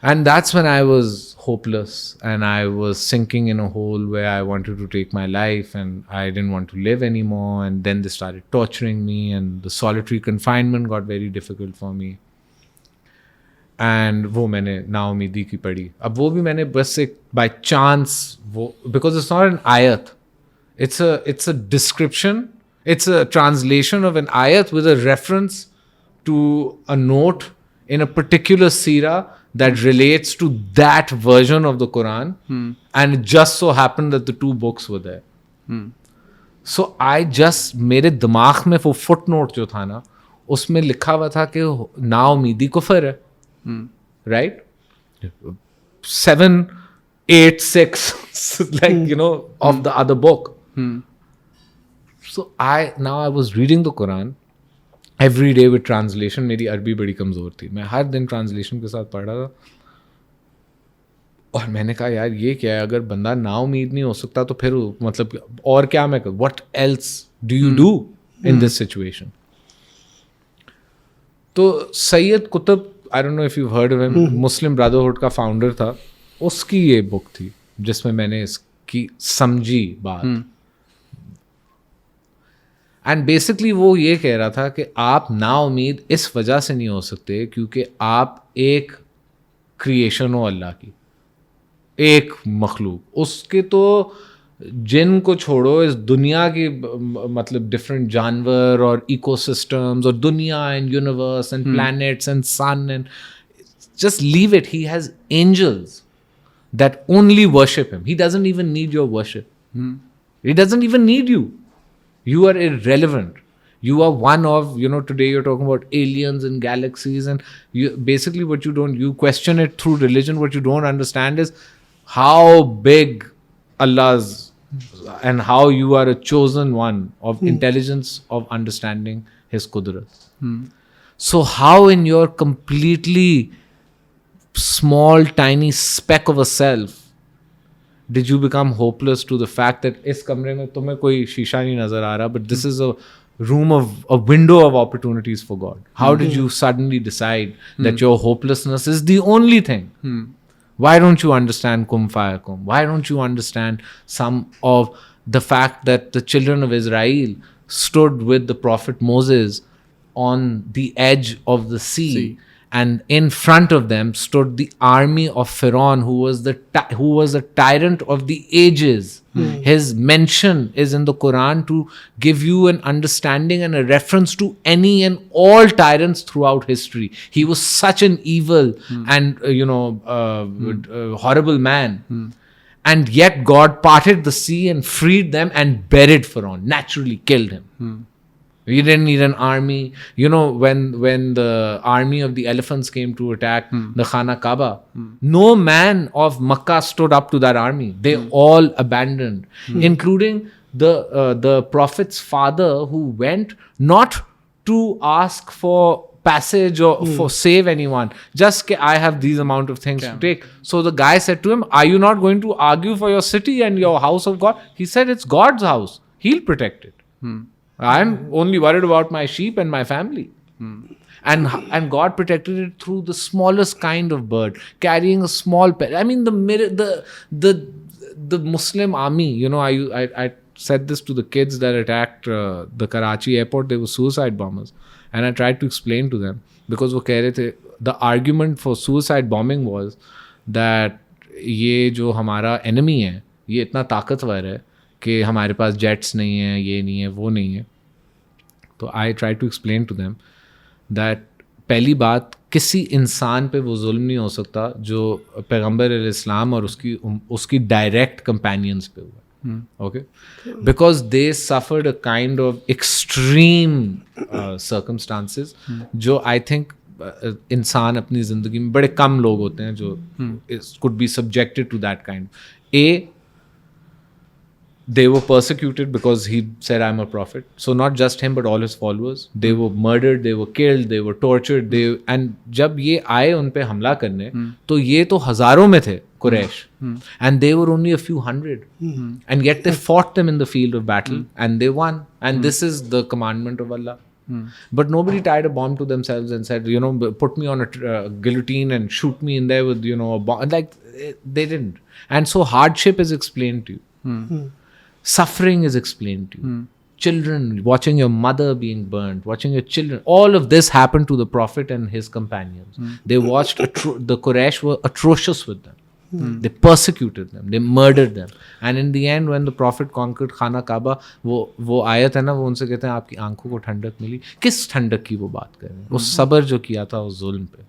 And that's when I was hopeless and I was sinking in a hole where I wanted to take my life and I didn't want to live anymore. And then they started torturing me and the solitary confinement got very difficult for me. And वो मैंने नाउमीदी की पढ़ी. अब वो भी मैंने बस एक by chance, वो, because it's not an ayat. It's a description. It's a translation of an ayat with a reference to a note in a particular seerah that relates to that version of the Quran, and it just so happened that the two books were there. So मेरे दिमाग में वो footnote जो था ना, उसमें लिखा हुआ था कि नाउमीदी कुफर है, right? 7, 8, 6 like, you know, of the other book. So I was reading the Quran every day with translation. मेरी अरबी बड़ी कमज़ोर थी, मैं हर दिन ट्रांसलेशन के साथ पढ़ रहा था. और मैंने कहा यार ये क्या है, अगर बंदा नाउमीद नहीं हो सकता तो फिर मतलब और क्या मैं करूँ, what else do you do in this situation. तो Sayyid Qutb, I don't know if you heard of him, Muslim Brotherhood का फाउंडर था, उसकी ये बुक थी जिसमें मैंने इसकी समझी बात. एंड बेसिकली वो ये कह रहा था कि आप नाउमीद इस वजह से नहीं हो सकते क्योंकि आप एक क्रिएशन हो अल्लाह की, एक मखलूक. उसके तो जिन को छोड़ो, इस दुनिया की मतलब डिफरेंट जानवर और इकोसिस्टम्स और दुनिया and universe and planets and sun and just leave it. He has angels that only worship him. He doesn't even need your worship. He doesn't even need you. You are irrelevant. You are one of, you know, today you're talking about aliens and galaxies, and you basically you question it through religion. What you don't understand is how big Allah's and how you are a chosen one of intelligence, of understanding His qudrat. So how in your completely small, tiny speck of a self did you become hopeless to the fact that इस कमरे में तुम्हें कोई शीशा नहीं नजर आ रहा, but this is a room of a window of opportunities for God. How did you suddenly decide that your hopelessness is the only thing? Why don't you understand kum faya kum? Why don't you understand some of the fact that the children of Israel stood with the prophet Moses on the edge of the sea. And in front of them stood the army of Pharaoh, who was the tyrant of the ages. His mention is in the Quran to give you an understanding and a reference to any and all tyrants throughout history. He was such an evil and horrible man. And yet God parted the sea and freed them and buried Pharaoh, naturally killed him. We didn't need an army. You know, when the army of the elephants came to attack the Khana Kaaba, no man of Makkah stood up to that army. They all abandoned, including the prophet's father, who went not to ask for passage or for save anyone. Just I have these amount of things to take. So the guy said to him, are you not going to argue for your city and your house of God? He said, it's God's house. He'll protect it. I'm only worried about my sheep and my family. And God protected it through the smallest kind of bird, carrying a small pet. I mean, the Muslim army, you know, I said this to the kids that attacked the Karachi airport. They were suicide bombers. And I tried to explain to them, because वो कह रहे थे, the argument for suicide bombing was that ये जो हमारा enemy है, ये इतना ताकतवर है कि हमारे पास jets नहीं है, ये नहीं है, वो नहीं है. तो I tried to explain to them that पहली बात, किसी इंसान पे वो जुल्म नहीं हो सकता जो पैगम्बर इस्लाम और उसकी डायरेक्ट कंपेनियंस पे हुआ. Okay, because they suffered a kind of extreme circumstances जो I think इंसान अपनी ज़िंदगी में बड़े कम लोग होते हैं जो could be subjected to that kind. They were persecuted because he said, I'm a prophet. So not just him, but all his followers. They were murdered, they were killed, they were tortured. And जब ये आए उन पे हमला करने, तो ये तो हजारों में थे, Quraysh. And they were only a few hundred. And yet they fought them in the field of battle and they won. And this is the commandment of Allah. But nobody tied a bomb to themselves and said, you know, put me on a guillotine and shoot me in there with, you know, a bomb. Like, they didn't. And so hardship is explained to you. Suffering is explained to you. Children, watching your mother being burnt, watching your children. All of this happened to the Prophet and his companions. They watched, the Quraysh were atrocious with them. They persecuted them. They murdered them. And in the end, when the Prophet conquered Khana Kaaba, वो आयत है ना, वो उनसे कहते हैं आपकी आंखों को ठंडक मिली. किस ठंडक की वो बात कर रहे हैं? वो सब्र जो किया था उस जुल्म पे.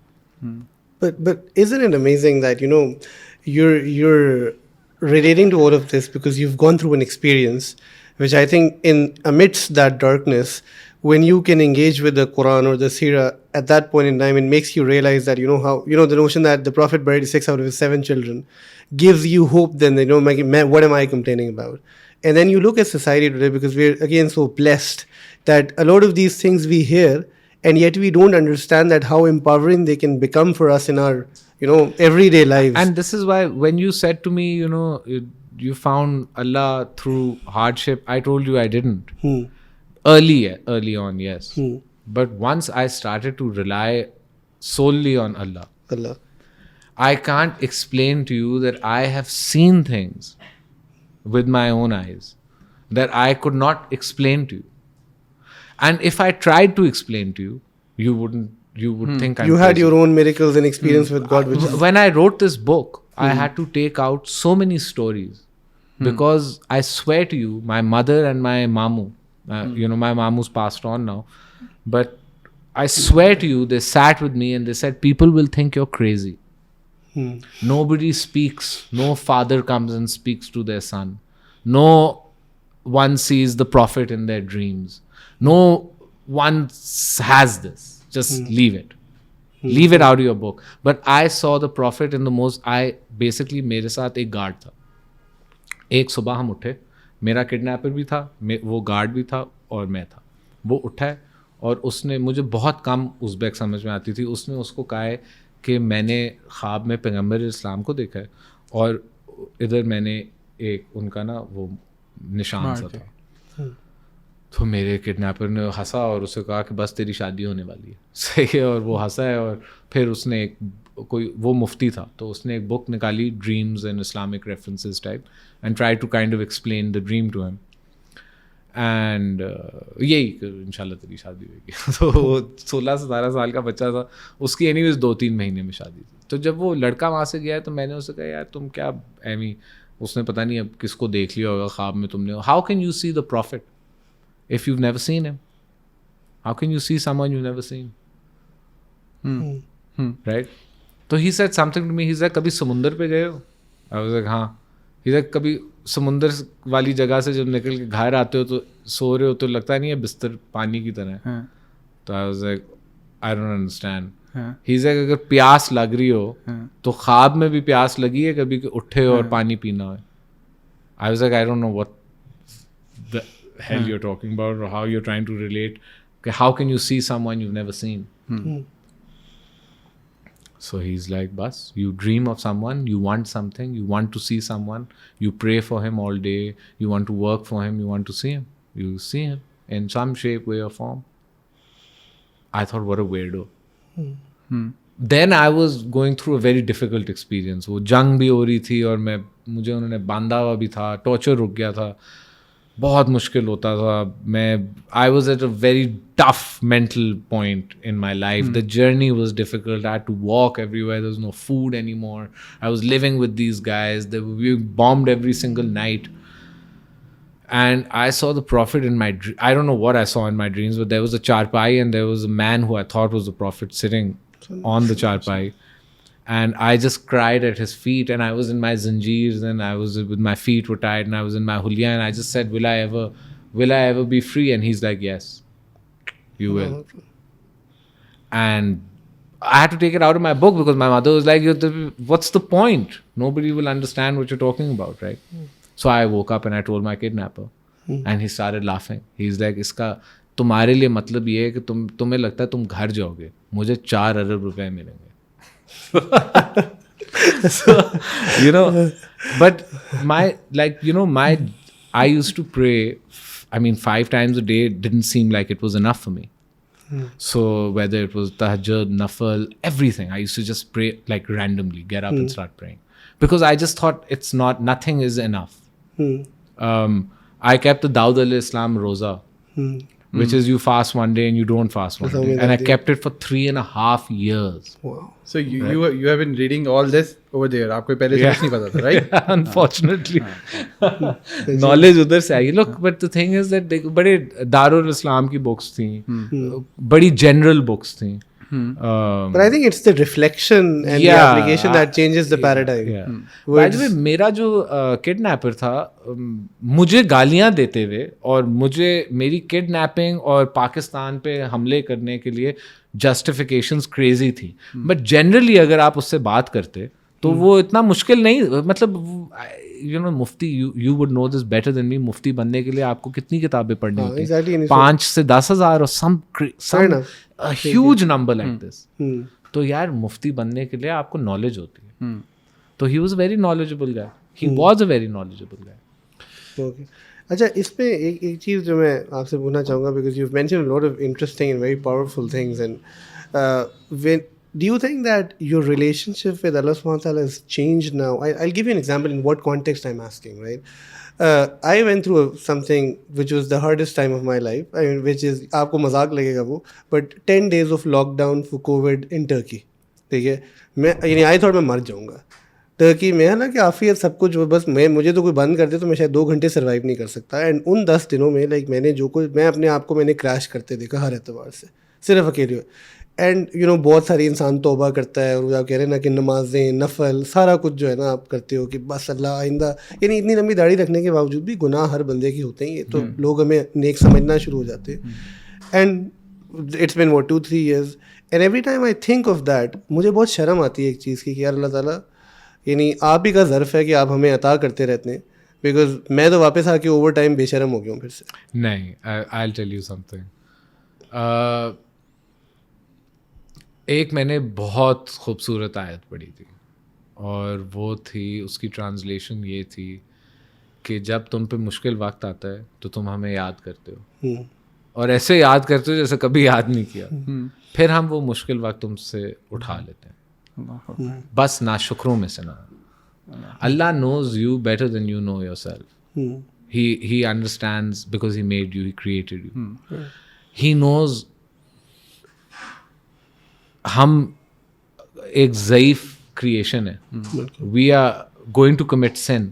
But isn't it amazing that, you know, you're relating to all of this because you've gone through an experience which I think in amidst that darkness, when you can engage with the Quran or the Seerah at that point in time, it makes you realize that, you know, how, you know, the notion that the Prophet buried 6 out of his 7 children gives you hope. Then, you know, what am I complaining about? And then you look at society today, because we're again so blessed that a lot of these things we hear, and yet we don't understand that how empowering they can become for us in our, you know, everyday lives. And this is why when you said to me, you know, you found Allah through hardship, I told you I didn't. Early on, yes. But once I started to rely solely on Allah, I can't explain to you that I have seen things with my own eyes that I could not explain to you. And if I tried to explain to you, you would think you had your own miracles and experience with God. When I wrote this book, I had to take out so many stories because I swear to you, my mother and my mamu, you know, my mamu's passed on now, but I swear to you, they sat with me and they said, people will think you're crazy. Nobody speaks. No father comes and speaks to their son. No one sees the Prophet in their dreams. No one has this. Just leave it. Leave it out of your book. But I saw the Prophet in the most, basically मेरे साथ एक guard था. एक सुबह हम उठे, मेरा kidnapper भी था, वो गार्ड भी था और मैं था. वो उठा है और उसने, मुझे बहुत कम उज़्बेक समझ में आती थी, उसने उसको कहा है कि मैंने ख्वाब में पैगम्बर इस्लाम को देखा है और इधर मैंने एक उनका ना वो निशान सा था. तो मेरे किडनैपर ने हंसा और उसे कहा कि बस तेरी शादी होने वाली है. सही है. और वो हंसा है और फिर उसने वो मुफ्ती था, तो उसने एक बुक निकाली, dreams and Islamic references type, and try to kind of explain the dream to him. And यही इंशाल्लाह तेरी शादी होगी. तो 16-17 साल का बच्चा था, उसकी एनीवेज 2-3 महीने में शादी थी. तो जब वो लड़का वहाँ से गया तो मैंने उससे कहा यार तुम क्या एमी, उसने पता नहीं अब किसको देख लिया होगा ख्वाब में तुमने. How can you see the profit if you've never seen him? How can you see someone you've never seen? Right? So he said something to me. He said, कभी समुंदर पे गए हो? I was like, हाँ. He said, कभी समुंदर वाली जगह से जब निकल के घर आते हो तो सो रहे हो तो लगता नहीं है बिस्तर पानी की तरह है? तो I was like, I don't understand. He said, अगर प्यास लग रही हो तो ख्वाब में भी प्यास लगी है कभी कि उठे और पानी पीना है? I was like, I don't know what the hell you're talking about or how you're trying to relate. How can you see someone you've never seen? So he's like, bus, you dream of someone, you want something, you want to see someone, you pray for him all day, you want to work for him, you want to see him, you see him in some shape, way or form. I thought, what a weirdo. Then I was going through a very difficult experience. वो जंग भी हो रही थी और मुझे उन्होंने बांधा हुआ भी था, टॉर्चर रुक गया था, बहुत मुश्किल होता था. I was at a very tough mental point in my life. The journey was difficult. I had to walk everywhere. There was no food anymore. I was living with these guys. They were being bombed every single night. And I saw the Prophet in my dream. I don't know what I saw in my dreams, but there was a charpai and there was a man who I thought was the Prophet sitting on the charpai. And I just cried at his feet, and I was in my zanjeers, and I was with my feet were tied, and I was in my hulya, and I just said, will I ever be free? And he's like, yes, you will. And I had to take it out of my book because my mother was like, what's the point? Nobody will understand what you're talking about, right? So I woke up and I told my kidnapper, and he started laughing. He's like, इसका तुम्हारे लिए मतलब ये है कि तुम्हें लगता है तुम घर जाओगे, मुझे 4 अरब रुपए मिलेंगे. So, but I used to pray, 5 times a day didn't seem like it was enough for me. So whether it was tahajjud, nafal, everything, I used to just pray like randomly, get up and start praying. Because I just thought nothing is enough. I kept the Dawud al-Islam Roza, which is you fast one day and you don't fast one day. And I kept it for 3.5 years. Wow. So you have been reading all this over there. आपको पहले से कुछ नहीं पता था, right? Unfortunately. Knowledge उधर से आई. Look, but the thing is that बड़े दारुल इस्लाम की books थी, बड़ी general books थी. But I think it's the reflection and the application that changes the paradigm. By the way, मेरा जो kidnapper था, मुझे गालियाँ देते हुए और मुझे मेरी kidnapping और पाकिस्तान पे हमले करने के लिए justifications crazy थी. But generally अगर आप उससे बात करते तो वो इतना मुश्किल नहीं, मतलब मुफ्ती, you would know this better than me, मुफ्ती बनने के लिए आपको कितनी किताबें पढ़नी होती हैं? 5 से 10,000 और some a huge number like this. तो यार मुफ्ती बनने के लिए आपको knowledge होती है. तो he was a very knowledgeable guy. He was a very knowledgeable guy. Okay. अच्छा, इस पे एक चीज़ जो मैं आपसे पूछना चाहूँगा, because you've mentioned a lot of interesting and very powerful things, and do you think that your relationship with Allah subhanahu wa ta'ala has changed now? I'll give you an example in what context I'm asking, right? I went through something which was the hardest time of my life, which is, आपको मजाक लगेगा वो, but 10 days of lockdown for COVID in Turkey. ठीक है, I thought मैं मर जाऊँगा. Turkey में है ना कि आफियत सब कुछ, बस मुझे तो कोई बंद कर दे तो मैं शायद 2 घंटे सर्वाइव नहीं कर सकता. एंड उन 10 दिनों में मैं अपने आप को मैंने क्रैश करते देखा हर एतबार से, सिर्फ अकेले. एंड बहुत सारी इंसान तौबा करता है, और आप कह रहे हैं ना कि नमाजें, नफल, सारा कुछ जो है ना आप करते हो कि बस अल्लाह आइंदा, इतनी लंबी दाढ़ी रखने के बावजूद भी गुनाह हर बंदे की होते हैं, ये तो लोग हमें नेक समझना शुरू हो जाते हैं. And it's been 2-3 years, and every time I think of that, मुझे बहुत शर्म आती है एक चीज़ की कि यार अल्लाह ताला आप ही का ज़र्फ़ है कि आप हमें अता करते रहते हैं, बिकॉज मैं तो वापस आके ओवर टाइम बेशरम हो गया हूँ फिर से. नहीं, I will tell you something. एक मैंने बहुत खूबसूरत आयत पढ़ी थी, और वो थी, उसकी ट्रांसलेशन ये थी कि जब तुम पे मुश्किल वक्त आता है तो तुम हमें याद करते हो, और ऐसे याद करते हो जैसे कभी याद नहीं किया, फिर हम वो मुश्किल वक्त तुमसे उठा लेते हैं. बस नाशुक्रों में से ना. अल्लाह knows you better than you know yourself. He understands because he made you, he created you. He knows हम एक ज़ईफ़ क्रिएशन है. We are going to commit sin.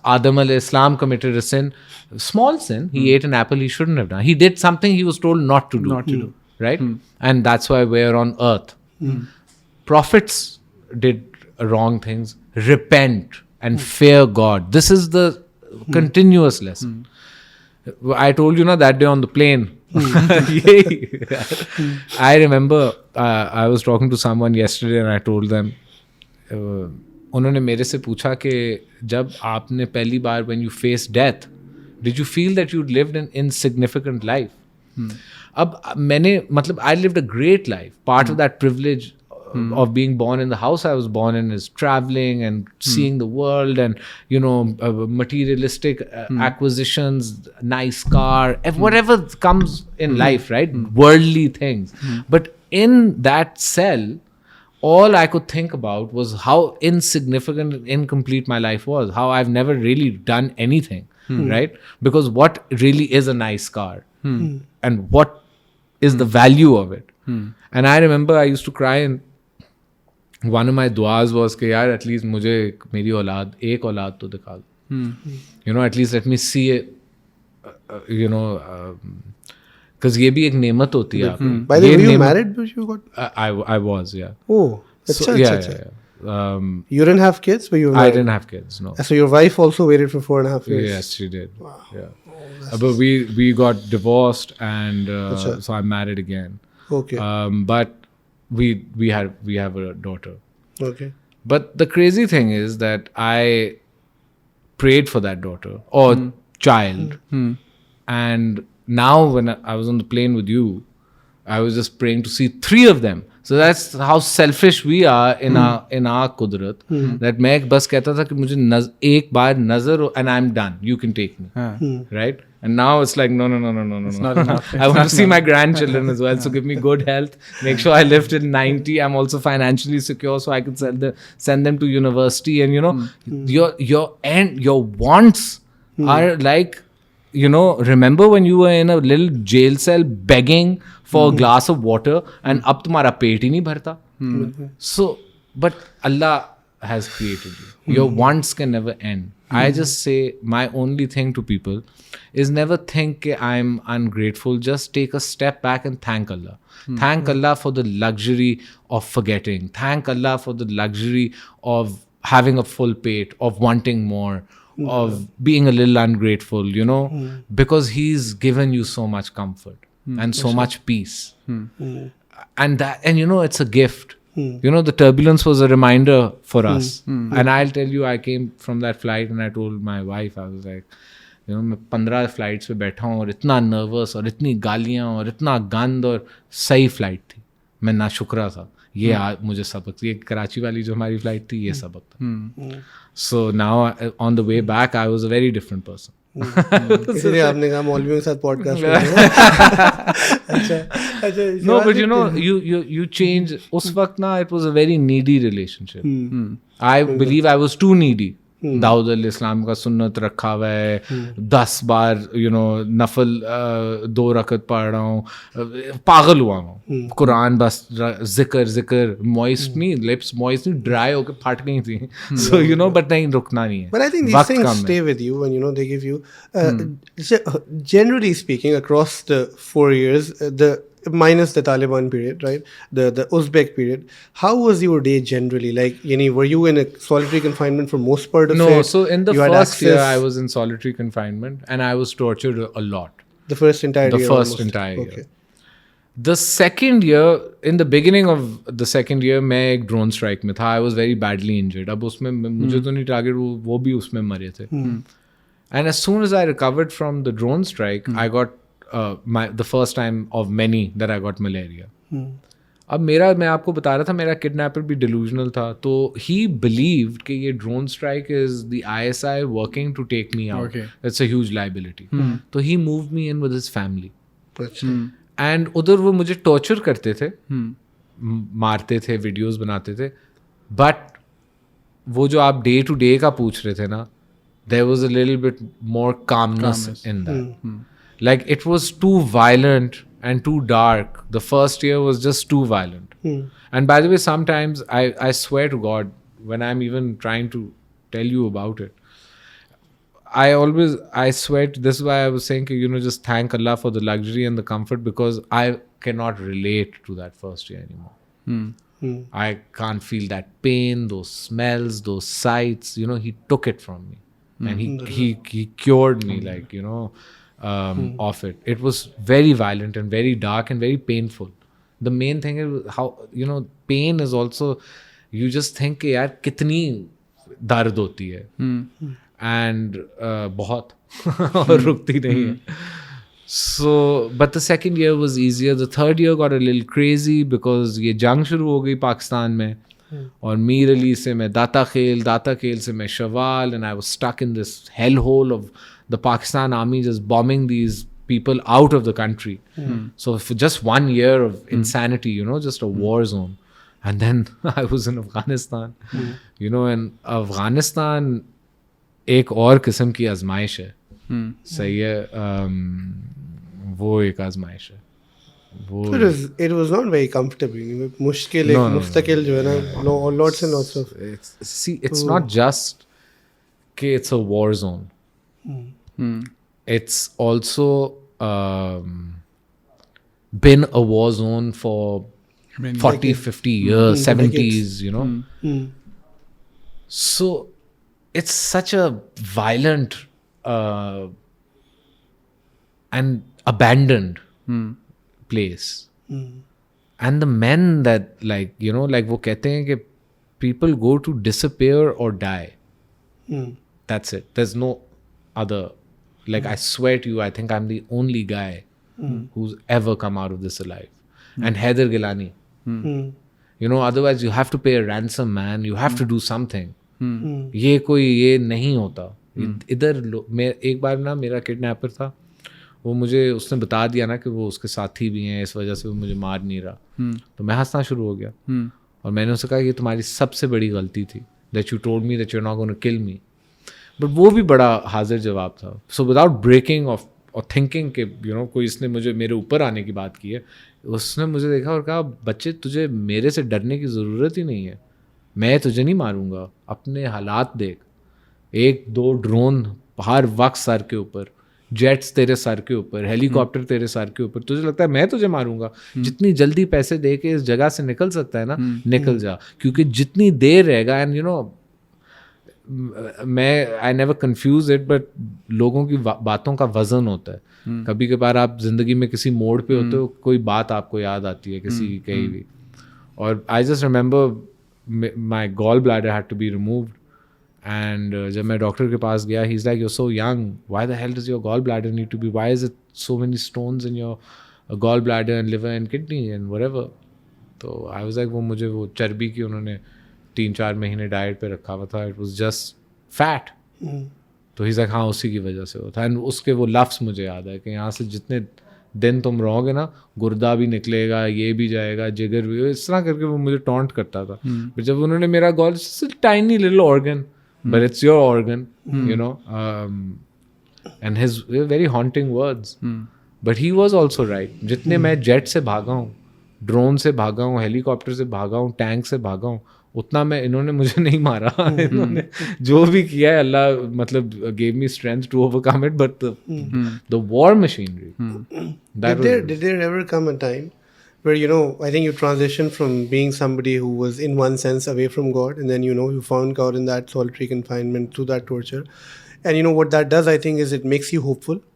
Adam al-Islam committed a sin, small sin. He ate an apple he shouldn't have done. He did something he was told not to do. Right? And that's why we're on earth. Prophets did wrong things. Repent and fear God. This is the continuous lesson. I told you that day on the plane. I remember I was talking to someone yesterday and I told them, उन्होंने मेरे से पूछा कि जब आपने पहली बार when you faced death, did you feel that you'd lived an insignificant life? अब मैंने मतलब I lived a great life. Part of that privilege of being born in the house I was born in is traveling and seeing the world and materialistic acquisitions, nice car, whatever comes in life, right? Worldly things. But in that cell, all I could think about was how insignificant and incomplete my life was, how I've never really done anything, right? Because what really is a nice car? And what is the value of it? And I remember I used to cry, and one of my duas was कि यार at least मुझे मेरी औलाद एक औलाद तो दिखा दो, you know, at least let me see it, you know, because ये भी एक नेमत होती है आपकी. By the way, were you married before you got? I was, yeah. Oh, So, yeah. You didn't have kids, but you were I married. didn't have kids, no. So your wife also waited for 4.5 years. Yes, she did. Wow. Yeah. But we got divorced, and so I'm married again. Okay. But we have a daughter. Okay. But the crazy thing is that I prayed for that daughter or child, and now when I was on the plane with you, I was just praying to see 3 of them. So that's how selfish we are in our kudrat. That मैं बस कहता था कि मुझे एक बार नजर and I'm done. You can take me, right? And now it's like no. not enough. I want to see my grandchildren as well. So give me good health. Make sure I live till 90. I'm also financially secure, so I can send them to university. And you know, your wants are like, you know, remember when you were in a little jail cell begging for a glass of water, and अब तुम्हारा पेट ही नहीं भरता. So, but Allah has created you. Your wants can never end. I just say my only thing to people is never think I'm ungrateful. Just take a step back and thank Allah. Thank Allah for the luxury of forgetting. Thank Allah for the luxury of having a full plate, of wanting more, of being a little ungrateful, you know, because He's given you so much comfort and so much peace. And you know, it's a gift. You know, the turbulence was a reminder for us. And I'll tell you, I came from that flight and I told my wife, I was like, you know, मैं 15 flights पे बैठा हूँ और इतना nervous और इतनी गालियाँ और इतना गंद, और सही फ्लाइट थी. मैं नाशुक्रा था. ये मुझे सबक, ये कराची वाली जो हमारी फ्लाइट थी, ये सबक था. So now on the way back, I was a very different person. इसलिए आपने कहा मौलवियों के साथ पॉडकास्ट करेंगे. अच्छा. No, but you know, you change. उस वक्त ना, it was a very needy relationship. I believe I was too needy. Dawood अल-इस्लाम का सुन्नत रखा हुआ है, 10 बार यू नो नफल 2 रकत पढ़ रहा हूँ, पागल हुआ हूँ. कुरान बस जिक्र मॉइस्ट नहीं, लिप्स मॉइस्ट नहीं, ड्राई होकर फट गई थी. सो यू नो, बट नहीं, रुकना नहीं है. But I think these things stay with you when, you know, they give you generally speaking across the 4 years, the minus the Taliban period, right? The Uzbek period. How was your day generally? Like, were you in a solitary confinement for most part of it? No, so in the first year I was in solitary confinement and I was tortured a lot. The first entire year? The first entire year. The second year, in the beginning of the second year, मैं एक drone strike में था. I was very badly injured. अब उसमें मुझे तो नहीं target, वो भी उसमें मरे थे. And as soon as I recovered from the drone strike, I got the first time of many that I got malaria. अब मैं आपको बता रहा था, मेरा किडनैपर भी delusional था. तो he believed कि ये drone strike is the ISI working to take me out. Okay. It's a huge liability. तो he moved me in with his family. And उधर वो मुझे torture करते थे, मारते थे, videos बनाते थे. But वो जो आप day to day का पूछ रहे थे ना, there was a little bit more calmness in that. Like, it was too violent and too dark. The first year was just too violent. And by the way, sometimes I swear to God, when I'm even trying to tell you about it, I swear, this is why I was saying, you know, just thank Allah for the luxury and the comfort, because I cannot relate to that first year anymore. I can't feel that pain, those smells, those sights. You know, He took it from me. And he cured me, like, you know, of it. It was very violent and very dark and very painful. The main thing is how, you know, pain is also, you just think कि यार कितनी दर्द होती है, and बहुत और रुकती नहीं है. So, but the second year was easier. The third year got a little crazy because ये जंग शुरू हो गई पाकिस्तान में और मीर अली से मैं दाता खेल से मैं Shawwal, and I was stuck in this hellhole of the Pakistan army just bombing these people out of the country. So for just 1 year of insanity, you know, just a war zone. And then I was in Afghanistan, you know, and Afghanistan एक और किस्म की आजमाइश है. सही है, वो एक आजमाइश है. It was not very comfortable. मुश्किल एक मुस्तकिल जो है ना, lots and lots of. It's not just कि it's a war zone. It's also been a war zone for 40, 50 years, 70s, you know. So it's such a violent and abandoned place. And the men that, like, you know, like वो कहते हैं कि people go to disappear or die. That's it. There's no other. Like, I swear to you, I think I'm the only guy who's ever come out of this alive. And Haider Gilani. You know, otherwise you have to pay a ransom, man. You have to do something. ये कोई ये नहीं होता. इधर मैं एक बार ना, मेरा किडनैपर था, वो मुझे उसने बता दिया ना कि वो उसके साथी भी हैं, इस वजह से वो मुझे मार नहीं रहा. तो मैं हंसना शुरू हो गया और मैंने उससे कहा कि ये तुम्हारी सबसे बड़ी गलती थी, that you told me that you are not gonna kill me. But वो भी बड़ा हाजिर जवाब था. सो विदाउट ब्रेकिंग ऑफ और थिंकिंग कि यू नो कोई इसने मुझे मेरे ऊपर आने की बात की है, उसने मुझे देखा और कहा, बच्चे तुझे मेरे से डरने की ज़रूरत ही नहीं है, मैं तुझे नहीं मारूंगा, अपने हालात देख. 1-2 ड्रोन हर वक्त सर के ऊपर, जेट्स तेरे सर के ऊपर, हेलीकॉप्टर तेरे सर के ऊपर, तुझे लगता है मैं तुझे मारूंगा? जितनी जल्दी पैसे दे के इस जगह से निकल सकता है ना, निकल जा. क्योंकि जितनी देर रहेगा, एंड यू नो, मैं I never confuse it, but लोगों की बातों का वजन होता है. कभी कभार आप जिंदगी में किसी मोड़ पे होते हो, कोई बात आपको याद आती है किसी की कहीं भी. और I just remember my gall bladder had to be removed. And जब मैं डॉक्टर के पास गया, he is like, you are so young, why the hell does your gall bladder need to be, why is it so many stones in your gall bladder and liver and kidney and whatever. तो I was like, वो मुझे वो चर्बी की उन्होंने 3-4 महीने diet पे रखा हुआ था, इट वाज जस्ट फैट. तो ही लाइक, हाँ उसी की वजह से होता है. एंड उसके वो लफ्ज़ मुझे याद है कि यहाँ से जितने दिन तुम रहोगे ना, गुर्दा भी निकलेगा, ये भी जाएगा, जिगर भी, इस तरह करके वो मुझे टॉन्ट करता था. फिर जब उन्होंने मेरा gall, tiny little organ, but it's your organ, you know, and his very haunting words. But he was also right. जितने मैं जेट से भागा हूँ, ड्रोन से भागा हूँ, हेलीकॉप्टर से भागा हूँ, टैंक से भागा हूँ, उतना मैं, इन्होंने मुझे नहीं मारा. इन्होंने जो भी किया है, अल्लाह मतलब gave me strength to overcome it. But the war machinery. Did there ever come a time where, you know, I think you transitioned from being somebody who was in one sense away from God, and then, you know, you found God in that solitary confinement through that torture. And, you know, what that does, I think, is it makes you hopeful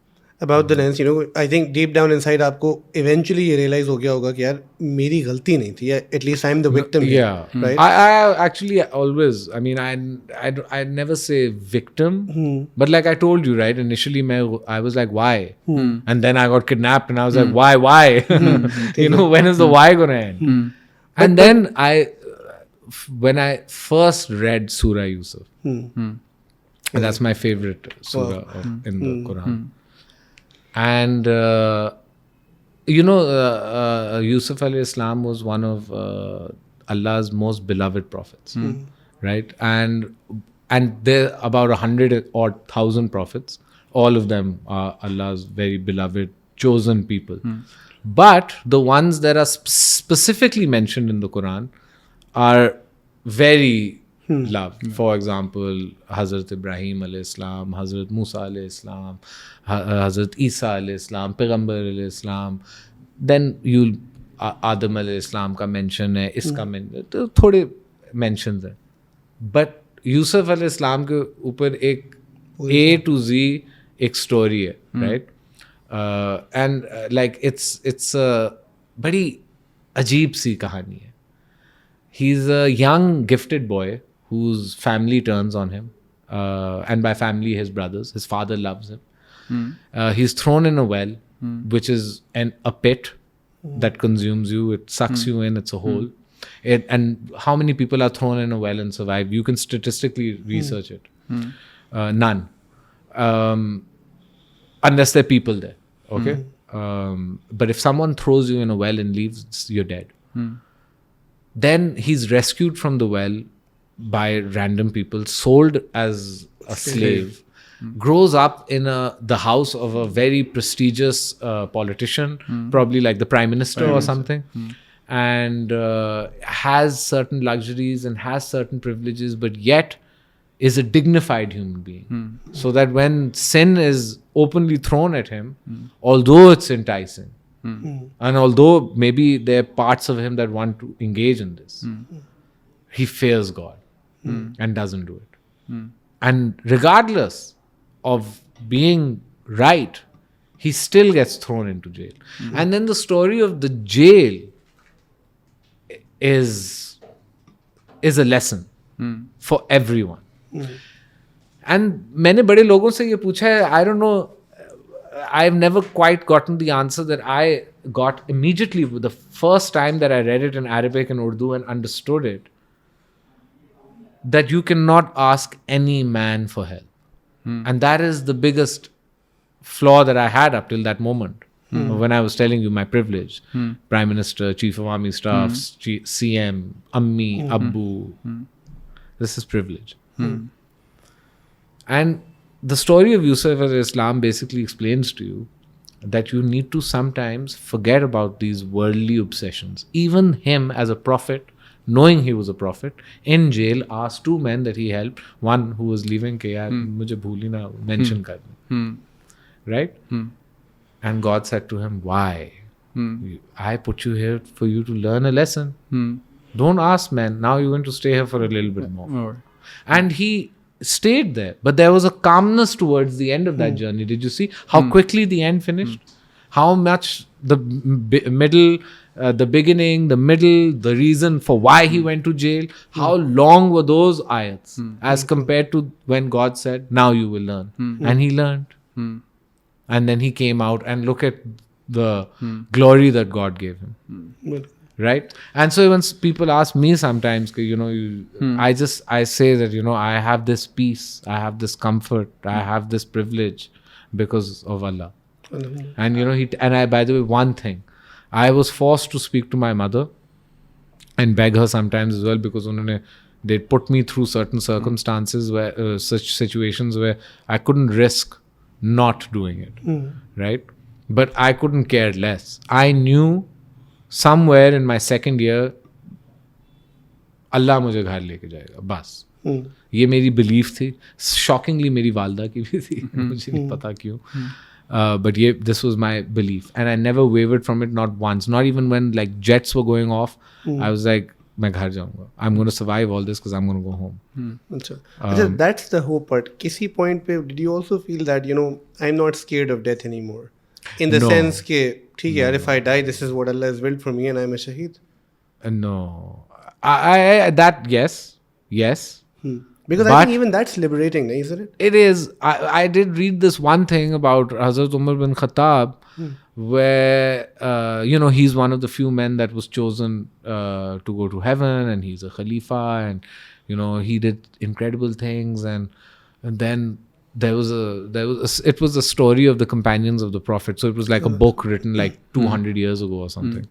about the lens. You know, I think deep down inside आपको eventually ये realize हो गया होगा कि यार मेरी गलती नहीं थी, at least I'm the victim. Yeah, right. I actually always, I mean, I never say victim, but like I told you, right, initially I was like, why? And then I got kidnapped and I was like, why? You know, when is the why gonna end? And then when I first read Surah Yousuf, and that's my favorite surah in the Quran. And, you know, Yusuf alayhi Islam was one of Allah's most beloved prophets, right? And there are about 100 or 1,000 prophets. All of them are Allah's very beloved, chosen people. But the ones that are specifically mentioned in the Quran are very loved. For example, Hazrat Ibrahim alayhi Islam, Hazrat Musa alayhi Islam, Hazrat Isa alayhi Islam, Payghambar alayhi Islam. Then Adam alayhi Islam का mention है, इसका mention, तो थोड़े mentions हैं. But Yusuf alayhi Islam के ऊपर एक A to Z एक story है, right? And like it's a बड़ी अजीब सी कहानी है. He's a young gifted boy whose family turns on him, and by family his brothers. His father loves him. He's thrown in a well. which is a pit that consumes you. It sucks you in. It's a hole. And how many people are thrown in a well and survive? You can statistically research it. None. Unless there are people there. Okay? But if someone throws you in a well and leaves, you're dead. Then he's rescued from the well by random people, sold as a slave, grows up in the house of a very prestigious politician, probably like the Prime Minister or something, and has certain luxuries and has certain privileges, but yet is a dignified human being. So that when sin is openly thrown at him, although it's enticing, and although maybe there are parts of him that want to engage in this, he fears God and doesn't do it. And regardless of being right, he still gets thrown into jail. And then the story of the jail is a lesson for everyone. And मैंने बड़े लोगों से ये पूछा है, I don't know, I've never quite gotten the answer that I got immediately with the first time that I read it in Arabic and Urdu and understood it, that you cannot ask any man for help. And that is the biggest flaw that I had up till that moment. When I was telling you my privilege, Prime Minister, Chief of Army Staff, CM, Ammi, Abbu, this is privilege. And the story of Yusuf as Islam basically explains to you that you need to sometimes forget about these worldly obsessions. Even him as a prophet, knowing he was a prophet, in jail asked two men that he helped, one who was leaving, ke yaar, mujhe bhool hi na mention karna. Right? And God said to him, why? I put you here for you to learn a lesson. Don't ask, man. Now you're going to stay here for a little bit more. And he stayed there. But there was a calmness towards the end of that journey. Did you see how quickly the end finished? How much the middle, the beginning, the middle, the reason for why he went to jail, how long were those ayats as compared to when God said, now you will learn. And he learned. And then he came out and look at the glory that God gave him. Right? And so when people ask me sometimes, I say that, I have this peace, I have this comfort, I have this privilege because of Allah. And by the way, one thing, I was forced to speak to my mother and beg her sometimes as well, because they put me through certain circumstances where such situations where I couldn't risk not doing it. Right? But I couldn't care less. I knew somewhere in my second year, Allah मुझे घर लेके जाएगा, बस. ये मेरी belief थी. Shockingly मेरी वालदा की भी थी. मुझे नहीं पता क्यों. But this was my belief. And I never wavered from it, not once. Not even when like jets were going off. I was like, मैं घर जाऊंगा. I'm going to survive all this because I'm going to go home. अच्छा, that's the hope part. किसी point पे, did you also feel that, I'm not scared of death anymore? In the sense के, ठीक है यार, if I die, this is what Allah has willed for me and I'm a shaheed? No. That, yes. Because I think even that's liberating, isn't it? It is. I did read this one thing about Hazrat Umar bin Khattab, where, he's one of the few men that was chosen to go to heaven, and he's a Khalifa, and, he did incredible things. And then it was a story of the companions of the Prophet. So it was like a book written like 200 years ago or something.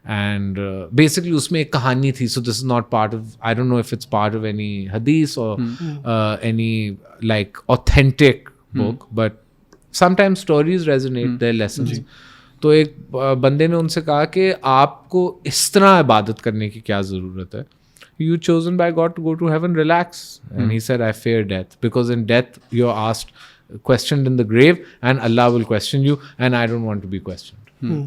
And basically usme ek kahani thi. So this is not part of, I don't know if it's part of any hadith or any like authentic book, but sometimes stories resonate, their lessons. तो एक बंदे ने उनसे कहा कि आपको इस तरह इबादत करने की क्या ज़रूरत है? You chosen by God to go to heaven, relax. And he said, I fear death, because in death you're questioned in the grave, and Allah will question you, and I don't want to be questioned.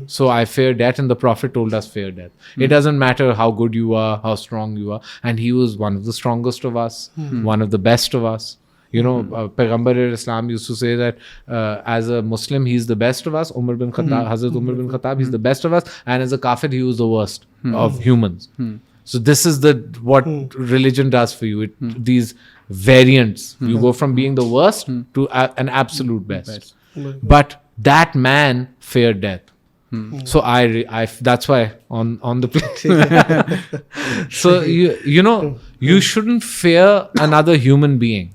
So I fear death, and the Prophet told us fear death. It doesn't matter how good you are, how strong you are. And he was one of the strongest of us, one of the best of us. Payghambar Islam used to say that as a Muslim, he's the best of us. Hazrat Umar bin Khattab, he's the best of us. And as a kafir, he was the worst of humans. So this is what religion does for you. These variants. You go from being the worst to an absolute best. But that man feared death. So I that's why on the plane. So you know, you shouldn't fear another human being.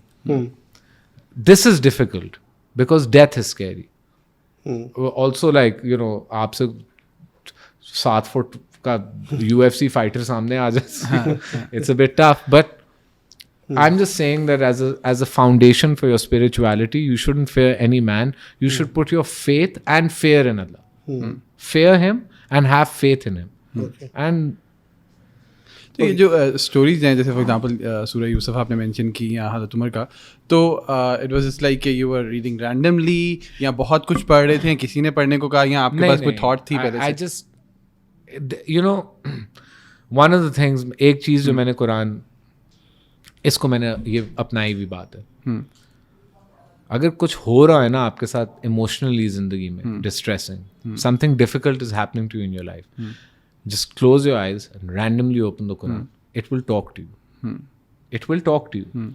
This is difficult because death is scary. Also, like, you know, आपसे 7 foot का UFC fighter सामने आ जाए, it's a bit tough. But I'm just saying that as a foundation for your spirituality, you shouldn't fear any man. You should put your faith and fear in Allah. Fear Him and have faith in Him. And तो ये जो stories हैं, जैसे for example सूरह यूसुफ आपने mention की या हज़रत उमर का, तो it was just like you were reading randomly या बहुत कुछ पढ़ रहे थे, किसी ने पढ़ने को कहा, या आपके पास कोई थॉट थी पहले से? I just, you know, one of the things, एक चीज़ जो मैंने कुरान, इसको मैंने ये अपनाई हुई बात है, अगर कुछ हो रहा है ना आपके साथ इमोशनली जिंदगी में, distressing, something difficult is happening to in your life, just close your eyes and randomly open the Quran. It will talk to you. It will talk to you.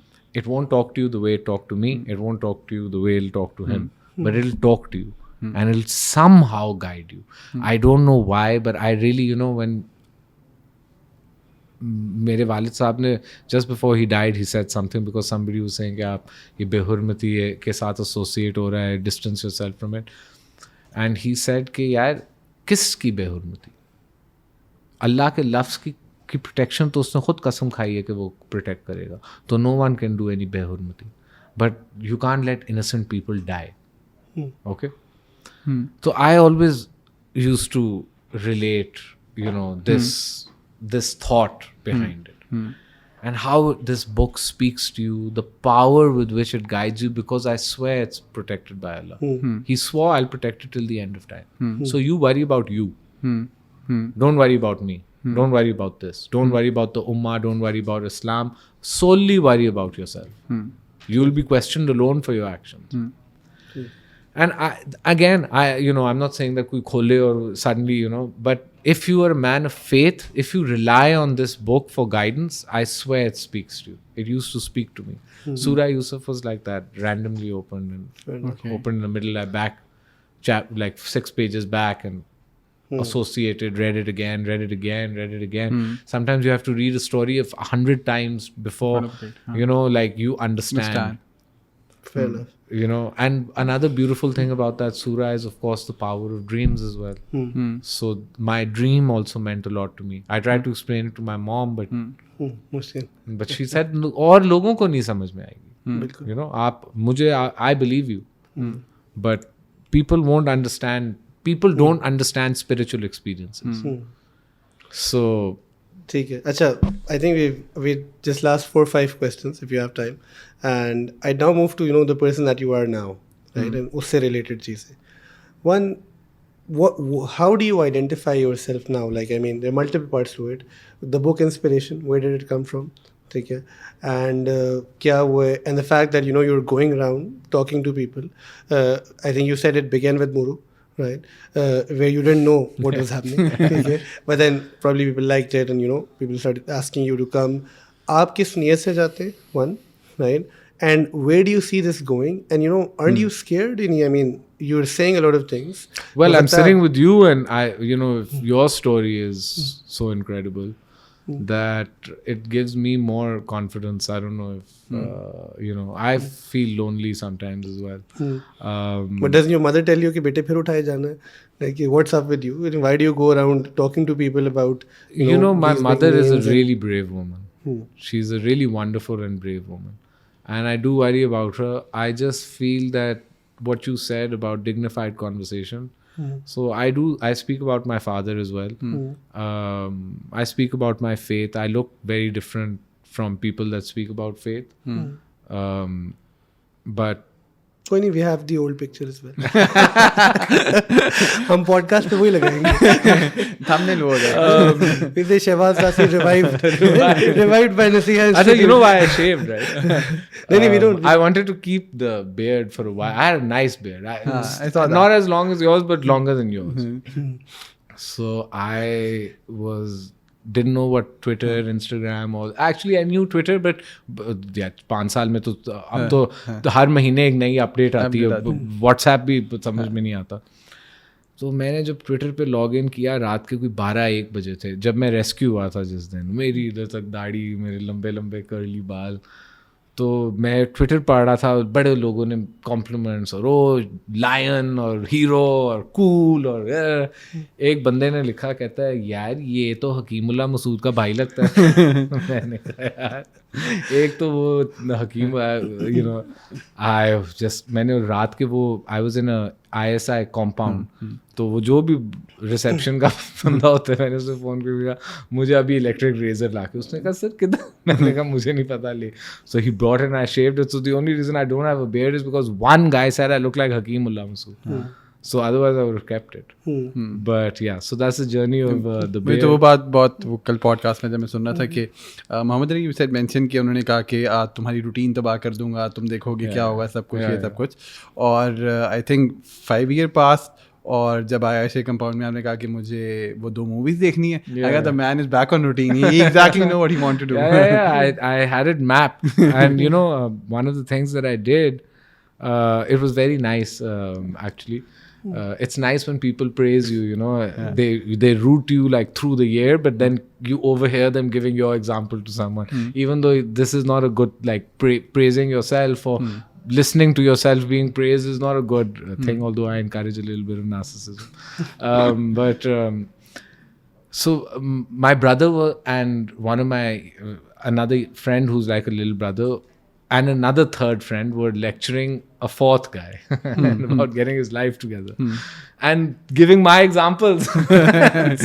It won't talk to you the way it talked to me. It won't talk to you the way it'll talk to him. But it'll talk to you. And it'll somehow guide you. I don't know why, but I really, you know, when मेरे वालिद साहब ने just before he died, he said something because somebody was saying कि आप ये बेहुरमती के साथ associate हो रहा है, distance yourself from it. And he said कि यार किसकी बेहुरमती? अल्लाह के लफ्ज़ की प्रोटेक्शन तो उसने खुद कसम खाई है कि वो प्रोटेक्ट करेगा, तो no one can do any बेहुरमती, but you can't let innocent people die. Okay, तो I always used to relate, you know, this thought behind it and how this book speaks to you, the power with which it guides you, because I swear it's protected by Allah. He swore I'll protect it till the end of time. So you worry about you. Don't worry about me. Don't worry about this. Don't worry about the Ummah. Don't worry about Islam. Solely worry about yourself. You will be questioned alone for your actions. And I'm not saying that koi khole or suddenly, you know, but if you are a man of faith, if you rely on this book for guidance, I swear it speaks to you. It used to speak to me. Surah Yousuf was like that, randomly opened and opened in the middle, like 6 pages back, and associated, read it again. Sometimes you have to read a story of 100 times before, you know, like you understand. Fair enough. You know, and another beautiful thing about that surah is, of course, the power of dreams as well. So my dream also meant a lot to me. I tried to explain it to my mom, but she said, और लोगों को नहीं समझ में आएगी. You know, I believe you, but people won't understand. People don't understand spiritual experiences. So, ठीक है. अच्छा, I think we just last 4 or 5 questions if you have time, and I now move to, you know, the person that you are now, right? And उससे related चीज़ें. One, how do you identify yourself now? Like, I mean, there are multiple parts to it. The book inspiration, where did it come from? ठीक है. And क्या हुआ है? And the fact that, you know, you're going around talking to people. I think you said it began with Muru, right? Where you didn't know what was happening. Okay? But then probably people liked it, and, you know, people started asking you to come. आप किस नियत से जाते हैं? One, right? And where do you see this going? And, you know, aren't you scared? I mean, you're saying a lot of things. Well, I'm sitting with you, and you know, if your story is so incredible that it gives me more confidence. I don't know if, you know, I feel lonely sometimes as well. But doesn't your mother tell you कि बेटे फिर उठाए जाना है? Like, what's up with you? Why do you go around talking to people about, you know, my mother is a really brave woman. She's a really wonderful and brave woman. And I do worry about her. I just feel that what you said about dignified conversation. So I speak about my father as well. I speak about my faith. I look very different from people that speak about faith. But कोई नहीं, we have the old picture as well. हम podcast पे वही लगाएंगे. Thumbnail हो गया. We say Shahbaz Taseer revived by Naseeha. Achha, you know why I shaved, right? No, we don't. I wanted to keep the beard for a while. I had a nice beard. I saw that. Not as long as yours, but longer than yours. So I was didn't know what Twitter, Instagram, or actually I knew Twitter, but yeah, 5 साल में तो अब तो हर महीने एक नई update आती है, WhatsApp भी समझ में नहीं आता. तो मैंने जब ट्विटर पे लॉग इन किया रात के कोई 12-1 बजे थे, जब मैं रेस्क्यू हुआ था जिस दिन, मेरी इधर तक दाढ़ी, मेरे लंबे लंबे कर्ली बाल, तो मैं ट्विटर पढ़ रहा था, बड़े लोगों ने कॉम्प्लीमेंट्स और ओ लायन और हीरो और कूल और एक बंदे ने लिखा, कहता है यार ये तो हकीमुल्लाह मसूद का भाई लगता है. मैंने कहा यार एक तो वो हकीम मैंने रात के वो I was in ISI compound, तो वो जो भी रिसेप्शन का बंदा होता है, मैंने उसे फ़ोन कर दिया मुझे अभी इलेक्ट्रिक रेजर ला के. उसने कहा सर किधर? मैंने कहा मुझे नहीं पता ले. So he brought and I shaved it. So the only reason I don't have a beard is because one guy said I look like Hakimullah Mehsud. So otherwise I would have kept it. But yeah, so that's the journey of the beard. तो वो बात बहुत वो कल podcast में जब मैं सुन रहा था कि मोहम्मद अली said mention कि उन्होंने कहा कि तुम्हारी रूटीन तबाह कर दूंगा, तुम देखोगे क्या होगा, सब कुछ ये सब कुछ. और आई थिंक 5 year पास, और जब आया ऐसे कंपाउंड में आपने कहा कि मुझे वो 2 movies देखनी है. I got the man is back on routine. He exactly know what he wanted to do. Yeah. I had it mapped. And you know, one of the things that I did, it was very nice actually. It's nice when people praise you, you know, they root you like through the year, but then you overhear them giving your example to someone, even though this is not a good, like praising yourself or listening to yourself being praised is not a good thing, although I encourage a little bit of narcissism. So my brother and one of my another friend who's like a little brother and another third friend were lecturing a fourth guy about getting his life together and giving my examples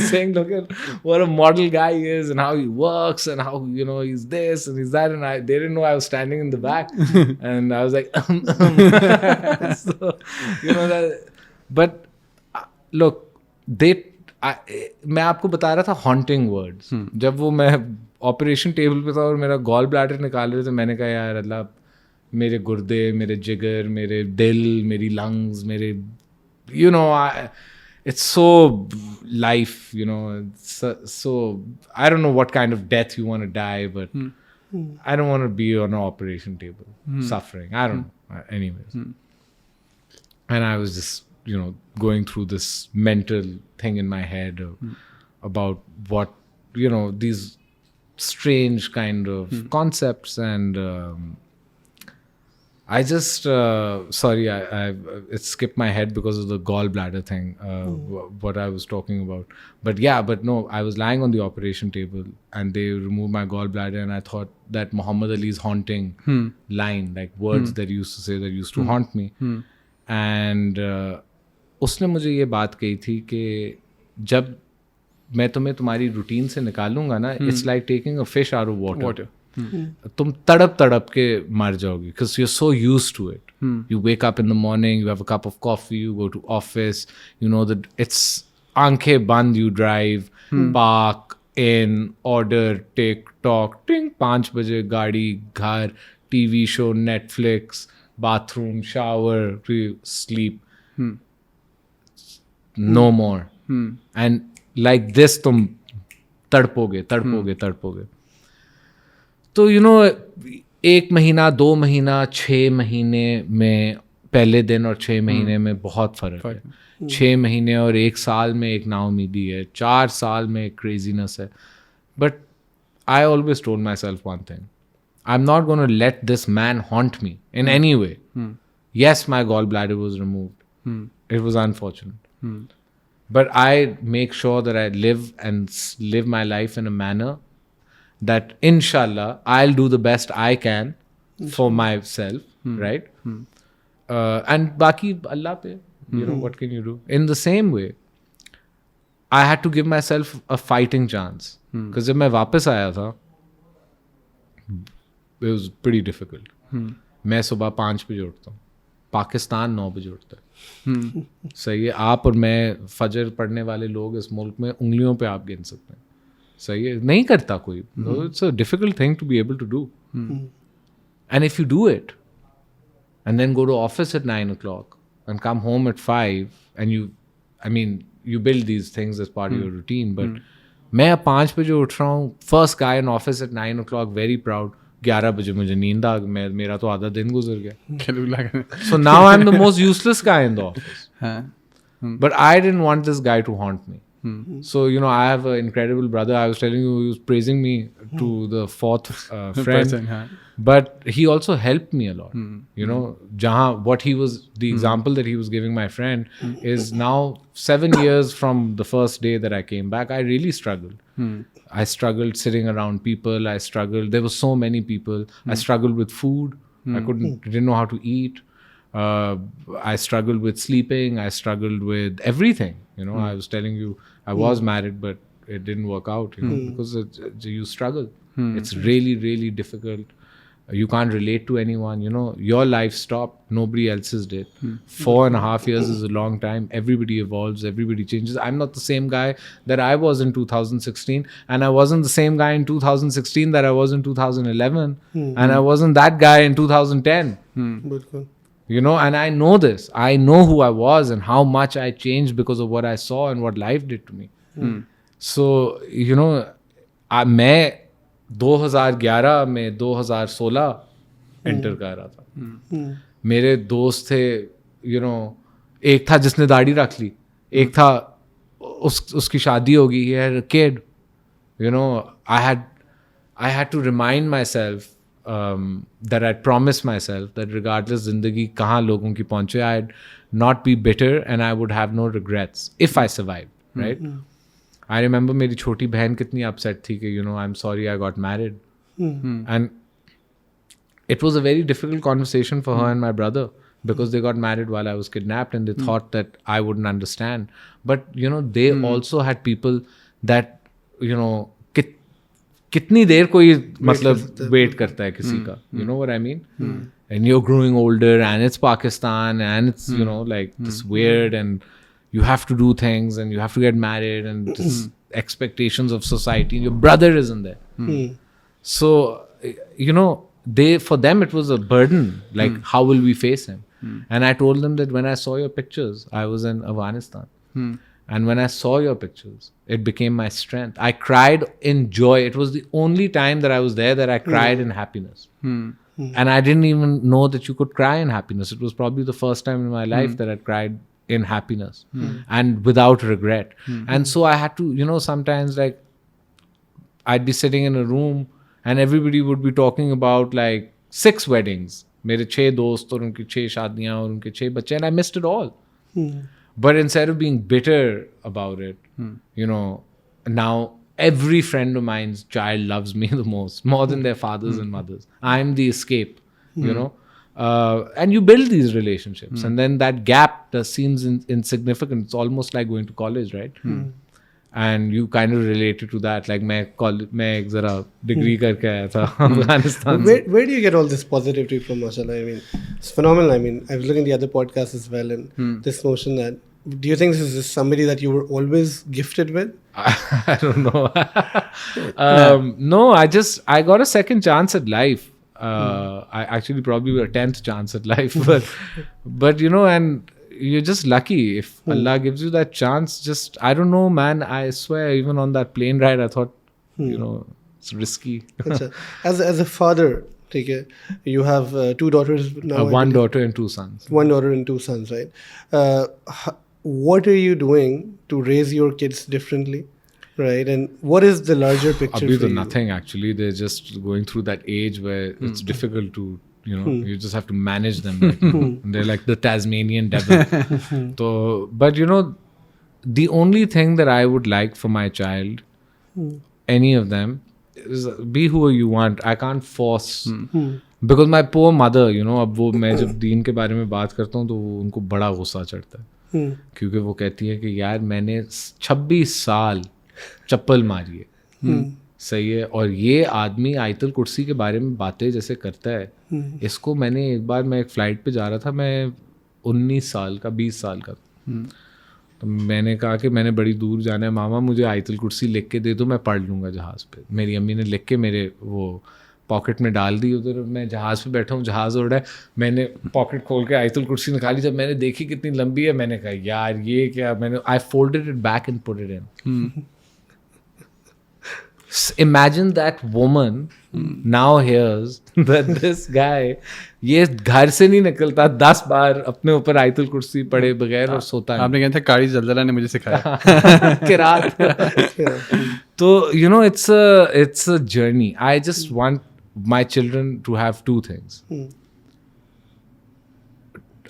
saying look at what a model guy he is and how he works and how, you know, he's this and he's that, and they didn't know I was standing in the back and I was like so, you know that, but look मैं आपको बता रहा था haunting words. जब वो मैं operation table पे था और मेरा गॉल ब्लैडर निकाल रहे थे, मैंने कहा यार अल्लाह मेरे गुर्दे, मेरे जिगर, मेरे दिल, मेरी लंग्स, मेरे you know it's so life, you know, so I don't know what kind of death you want to die, but I don't want to be on an operation table suffering. I don't know. Anyways. And I was just, you know, going through this mental thing in my head about what, you know, these strange kind of concepts, and I just sorry I it skipped my head because of the gallbladder thing, what I was talking about. But no, I was lying on the operation table and they removed my gallbladder, and I thought that Muhammad Ali's haunting line, like words that used to say that used to haunt me, and उसने मुझे ये बात कही थी कि जब मैं तुम्हें तुम्हारी रूटीन से निकालूंगा ना, it's like taking a fish out of water. तुम तड़प के मर जाओगे because you're so used to it. You wake up in the morning, you have a cup of coffee, you go to office, you know that it's aankhein band, you drive, park in, order, take, talk, ting, 5 baje gaadi, ghar, TV show, Netflix, bathroom, shower, sleep. No more. And like this तुम तड़पोगे. तो you know 1 महीना, 2 महीना, 6 महीने में पहले दिन और 6 महीने में बहुत फर्क है. 6 महीने और 1 साल में एक नाउमीदी है, 4 साल में एक क्रेजीनेस है. But I always told myself one thing. I'm not going to let this man haunt me in any way. Yes, my gallbladder was removed. It was unfortunate. But I make sure that I live my life in a manner that inshallah I'll do the best I can for myself, right? And baki Allah pe, you know, what can you do? In the same way, I had to give myself a fighting chance, because जब मैं वापस आया था it was pretty difficult. मैं सुबह 5 बजे उठता हूँ, पाकिस्तान 9 बजे उठता है. सही है, आप और मैं फजर पढ़ने वाले लोग इस मुल्क में उंगलियों पे आप गिन सकते हैं. सही है, नहीं करता कोई. It's a difficult thing to be able to do. And if you do it and then go to office at 9 o'clock and come home at 5, and you build these things as part of your routine, but मैं 5 बजे उठ रहा हूँ, first guy in office at 9 o'clock, very proud. 11 बजे मुझे नींद आ गई, मेरा तो आधा दिन गुजर गया. So now I'm the most useless guy in the office. But I didn't want this guy to haunt me. So, you know, I have an incredible brother. I was telling you, he was praising me to the fourth friend. But he also helped me a lot. You know, what he was, the example that he was giving my friend is now 7 years from the first day that I came back, I really struggled. I struggled sitting around people. I struggled. There were so many people. I struggled with food. I didn't know how to eat. I struggled with sleeping. I struggled with everything. You know, I was telling you, I was married, but it didn't work out, you know, because you struggle. It's really, really difficult. You can't relate to anyone, you know, your life stopped, nobody else's did. 4.5 years is a long time. Everybody evolves, everybody changes. I'm not the same guy that I was in 2016, and I wasn't the same guy in 2016 that I was in 2011, and I wasn't that guy in 2010. You know, and I know this. I know who I was and how much I changed because of what I saw and what life did to me. So, you know, मैं 2011 में 2016 enter कर रहा था. मेरे दोस्त थे, you know, एक था जिसने दाढ़ी रख ली, एक था उसकी शादी होगी, he had a kid. You know, I had to remind myself that I'd promised myself that regardless ज़िंदगी कहाँ लोगों की पहुँचे, I'd not be bitter and I would have no regrets if I survived, right? I remember मेरी छोटी बहन कितनी upset थी कि, you know, I'm sorry I got married. And it was a very difficult conversation for her and my brother because they got married while I was kidnapped and they thought that I wouldn't understand. But, you know, they also had people that, you know, कितनी देर कोई मतलब wait करता है किसी का, you know what I mean? And you're growing older and it's Pakistan and it's, you know, like this weird and you have to do things and you have to get married and this expectations of society and your brother isn't there. So, you know, for them it was a burden, like how will we face him? And I told them that when I saw your pictures, I was in Afghanistan. And when I saw your pictures, it became my strength. I cried in joy. It was the only time that I was there that I cried in happiness. And I didn't even know that you could cry in happiness. It was probably the first time in my life that I cried in happiness and without regret. And so I had to, you know, sometimes like I'd be sitting in a room and everybody would be talking about like 6 weddings. मेरे 6 दोस्त और उनकी 6 शादियाँ और उनके 6 बच्चे, and I missed it all. But instead of being bitter about it, you know, now every friend of mine's child loves me the most, more than their fathers and mothers. I'm the escape, you know. And you build these relationships. And then that gap seems insignificant. It's almost like going to college, right? And you kind of related to that. Like मैं एक जरा degree करके आया था Afghanistan. Where do you get all this positivity from, mashallah? I mean, it's phenomenal. I mean, I was looking at the other podcasts as well, and this notion that, do you think this is somebody that you were always gifted with? I don't know. No, I got a second chance at life. I actually probably a 10th chance at life, but you know, and you're just lucky if Allah gives you that chance. Just, I don't know, man. I swear, even on that plane ride, I thought, you know, it's risky. As a father, take it, you have 2 daughters now. 1 daughter and 2 sons. 1 daughter and 2 sons, right? What are you doing to raise your kids differently, right? And what is the larger picture for you? Nothing, actually. They're just going through that age where it's difficult to, you know, you just have to manage them. Like, they're like the Tasmanian devil. So, but you know, the only thing that I would like for my child, any of them, is be who you want. I can't force. Because my poor mother, you know, अब वो मैं जब दीन के बारे में बात करता हूँ तो उनको बड़ा गुस्सा चढ़ता है. क्योंकि वो कहती है कि यार मैंने 26 साल चप्पल मारी है, सही है, और ये आदमी आयतुल कुर्सी के बारे में बातें जैसे करता है, इसको मैंने एक बार, मैं एक फ़्लाइट पे जा रहा था, मैं 19 साल का 20 साल का, तो मैंने कहा कि मैंने बड़ी दूर जाना है मामा, मुझे आयतुल कुर्सी लिख के दे दो, मैं पढ़ लूँगा जहाज़ पे. मेरी अम्मी ने लिख के मेरे वो पॉकेट में डाल दी. उधर मैं जहाज़ पे बैठा हूँ, जहाज़ उड़ रहा है, मैंने पॉकेट खोल के आयतुल कुर्सी निकाली. जब मैंने देखी कितनी लंबी है, मैंने कहा यार ये क्या, मैंने I folded it back and put it in. Imagine that woman now hears that this guy ये घर से नहीं निकलता 10 बार अपने ऊपर आयतुल कुर्सी पढ़े बगैर और सोता आपने कहा था कारी जल्दला ने मुझे सिखाया किरात तो you know it's a journey. I just want my children to have two things: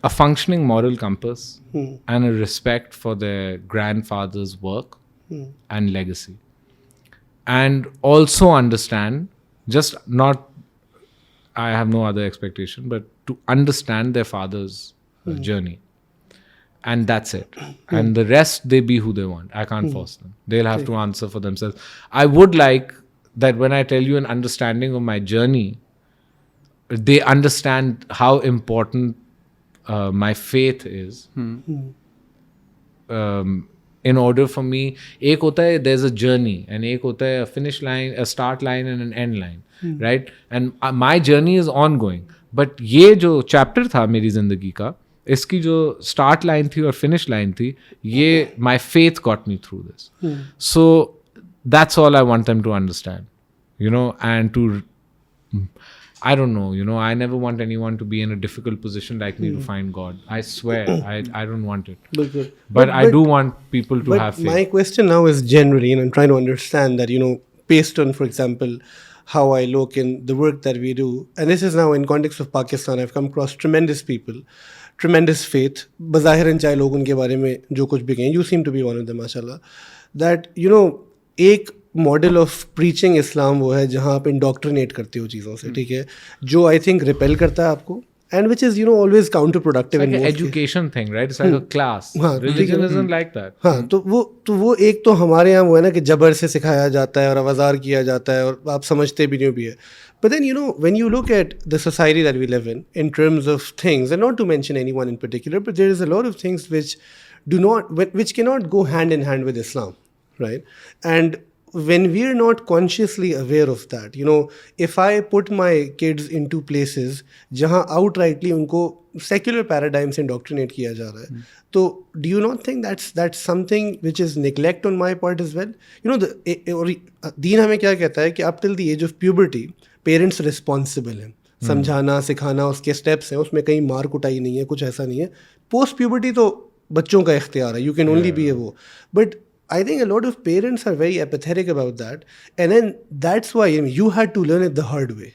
a functioning moral compass and a respect for their grandfather's work and legacy. And also understand, just not, I have no other expectation, but to understand their father's journey. And that's it. And the rest, they be who they want. I can't force them. They'll have to answer for themselves. I would like that when I tell you an understanding of my journey, they understand how important my faith is. In order for me, एक होता है there's a journey and एक होता है a finish line, a start line and an end line, right? And my journey is ongoing. But ये जो chapter था मेरी ज़िंदगी का, इसकी जो start line थी और finish line थी, ये my faith got me through this. So that's all I want them to understand, you know, and to, I don't know, you know, I never want anyone to be in a difficult position like me to find God. I swear, I don't want it. But I do want people to have faith. My question now is generally, and I'm trying to understand that, you know, based on, for example, how I look in the work that we do, and this is now in context of Pakistan, I've come across tremendous people, tremendous faith. Bazahiran chahe log unke bare mein jo kuch bhi kahein, you seem to be one of them, mashallah. That, you know, एक model of preaching इस्लाम वो है जहाँ आप indoctrinate करते हो चीज़ों से, ठीक है, जो आई थिंक रिपेल करता है आपको, and which is, you know, always counter productive in education thing, right? It's like a class. Religion isn't like that. हाँ, तो वो एक तो हमारे यहाँ वो है ना कि जबर से सिखाया जाता है और आवाज़ार किया जाता है और आप समझते भी नहीं भी है. But then, you know, when you look at the society that we live in terms of things, and not to mention anyone in particular, but there is a lot of things which cannot go hand in hand with Islam, right? And when we're not consciously aware of that, you know, if I put my kids into places jahan outrightly unko secular paradigm se indoctrinate kiya ja raha hai, so do you not think that's something which is neglect on my part as well? You know, deen hame kya kehta hai ki up till the age of puberty parents responsible hain, समझाना सिखाना उसके steps हैं, उसमें कहीं मार कुटाई नहीं है, कुछ ऐसा नहीं है. पोस्ट प्यूबर्टी तो बच्चों का इख्तियार है, यू कैन ओनली बी ए वो. But I think a lot of parents are very apathetic about that, and then that's why, I mean, you had to learn it the hard way,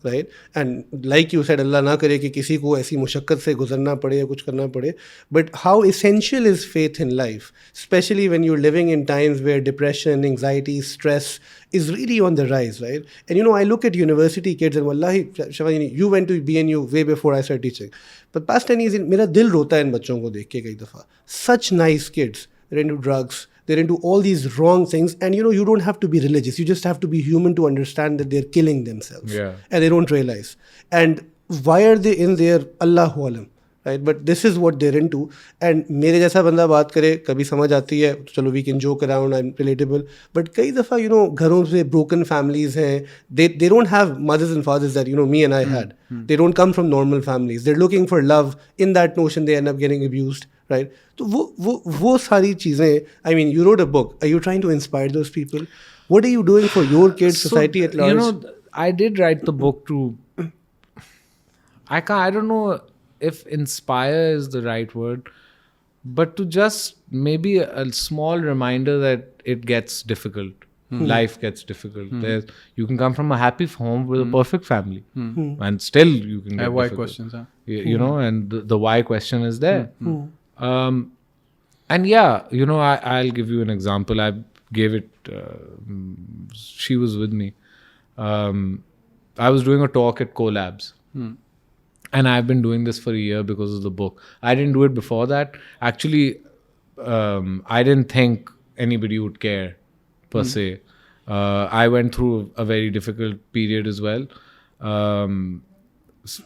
right? And like you said, Allah ना करे कि किसी को ऐसी मुशक्क़त से गुजरना पड़े या कुछ करना पड़े. But how essential is faith in life, especially when you're living in times where depression, anxiety, stress is really on the rise, right? And you know, I look at university kids and wallahi, Shahbaz, you went to BNU way before I started teaching. But past 10 years, मेरा दिल रोता है इन बच्चों को देख के कई दफ़ा. Such nice kids, they're into drugs, they're into all these wrong things, and you know, you don't have to be religious, you just have to be human to understand that they're killing themselves, and they don't realize. And why are they in there? Allahu alam, right? But this is what they're into. And मेरे जैसा बंदा बात करे कभी समझ आती है, चलो we can joke around, I'm relatable. But कई दफ़ा, you know, घरों से broken families हैं, they don't have mothers and fathers that, you know, me and I had. They don't come from normal families, they're looking for love. In that notion they end up getting abused, right? तो वो सारी चीज़ें, I mean, you wrote a book. Are you trying to inspire those people? What are you doing for your kids, society at large? You know, I did write the book to, I don't know if inspire is the right word, but to just maybe a small reminder that it gets difficult. Life gets difficult. You can come from a happy home with a perfect family, and still you can get why difficult. questions, huh? You know, and the why question is there. And yeah, you know, I'll give you an example. I gave it, she was with me. I was doing a talk at Collabs. And I've been doing this for a year because of the book. I didn't do it before that. Actually, I didn't think anybody would care, per se. I went through a very difficult period as well,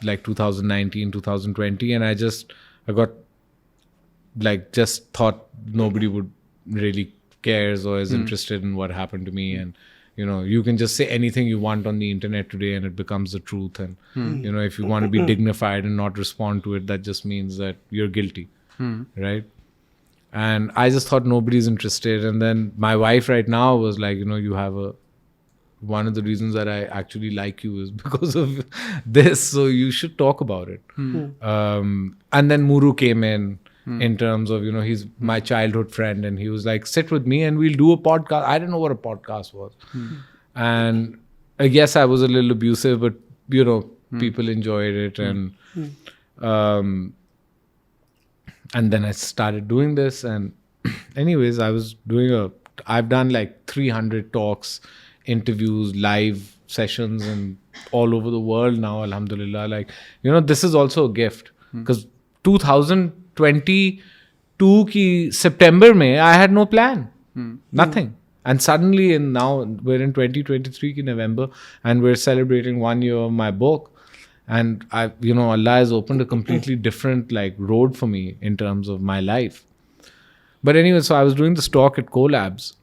like 2019, 2020. And I got, like, just thought nobody would really cares or is interested in what happened to me. And, you know, you can just say anything you want on the internet today and it becomes the truth. And, you know, if you want to be dignified and not respond to it, that just means that you're guilty, right? And I just thought nobody's interested. And then my wife right now was like, you know, you have a one of the reasons that I actually like you is because of this. So you should talk about it. And then Muru came in terms of, he's my childhood friend, and he was like, sit with me and we'll do a podcast. I didn't know what a podcast was. And I guess I was a little abusive, but, people enjoyed it. And then I started doing this. And anyways, I've done like 300 talks, interviews, live sessions, and all over the world now, alhamdulillah. Like, this is also a gift. Because 2022 ki September mein, I had no plan. Nothing. And suddenly, now we're in 2023 ki November, and we're celebrating 1 year of my book. And Allah has opened a completely different road for me in terms of my life. But anyway, so I was doing this talk at Collabs,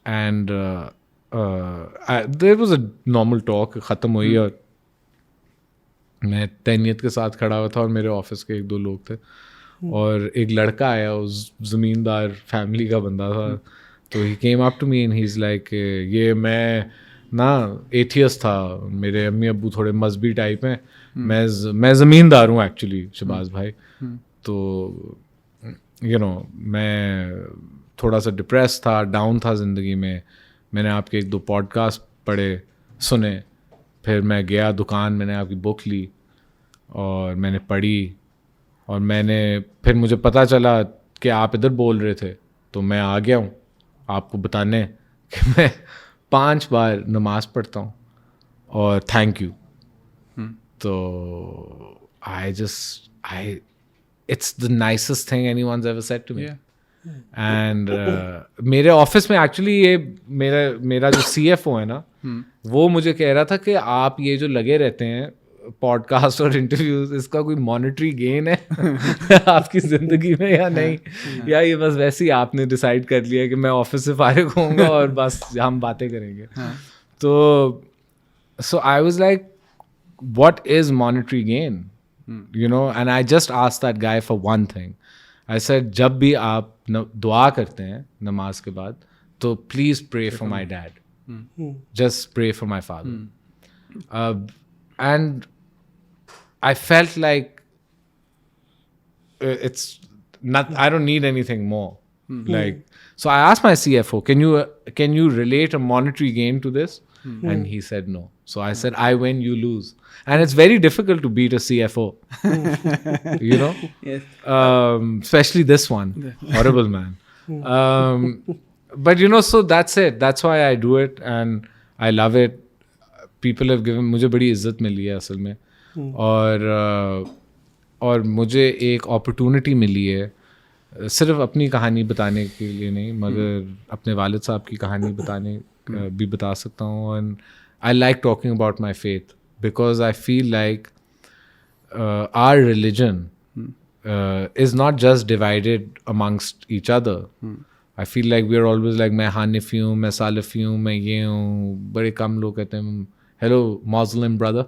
and there was a normal talk, खत्म हुई, और मैं तैनियत के साथ खड़ा हुआ था, और मेरे ऑफिस के 1-2 लोग थे, और एक लड़का आया, उस ज़मींदार फैमिली का बंदा था. तो he came up to me and he is like, ये मैं एथियस्ट था, मेरे अम्मी अब्बू थोड़े मजहबी टाइप हैं, मैं ज़मींदार हूँ एक्चुअली शहबाज भाई. तो मैं थोड़ा सा डिप्रेस था, डाउन था ज़िंदगी में. मैंने आपके 1-2 पॉडकास्ट पढ़े, सुने, फिर मैं गया दुकान, मैंने आपकी बुक ली और मैंने पढ़ी, और फिर मुझे पता चला कि आप इधर बोल रहे थे, तो मैं आ गया हूँ आपको बताने कि मैं 5 बार नमाज पढ़ता हूँ और थैंक यू. तो it's the nicest thing anyone's ever said to me. And मेरे ऑफिस में एक्चुअली ये मेरा जो CFO है ना, वो मुझे कह रहा था कि आप ये जो लगे रहते हैं पॉडकास्ट और इंटरव्यूज, इसका कोई मॉनेटरी गेन है आपकी ज़िंदगी में या नहीं, या ये बस वैसे ही आपने डिसाइड कर लिया कि मैं ऑफिस से फारिग होऊंगा और बस हम बातें करेंगे. तो so I was like, what is monetary gain? and I just asked that guy for one thing. I said, जब भी आप दुआ करते हैं नमाज के बाद, तो please pray for my dad. Just pray for my father. And I felt like it's not, I don't need anything more. So I asked my CFO, can you relate a monetary gain to this? And he said no. So I said, I win, you lose. And it's very difficult to beat a CFO. Yes. Especially this one. Horrible man. But so that's it. That's why I do it, and I love it. People have given, मुझे बड़ी इज्जत मिली है असल में, और मुझे एक opportunity मिली है, सिर्फ अपनी कहानी बताने के लिए नहीं, मगर अपने वालिद साहब की कहानी बताने भी बता सकता हूँ. And I like talking about my faith because I feel like our religion is not just divided amongst each other. I feel like we're always like, मैं हानिफी हूँ, मैं सालफी हूँ, मैं ये हूँ. बड़े कम लोग कहते हैं, hello Muslim brother.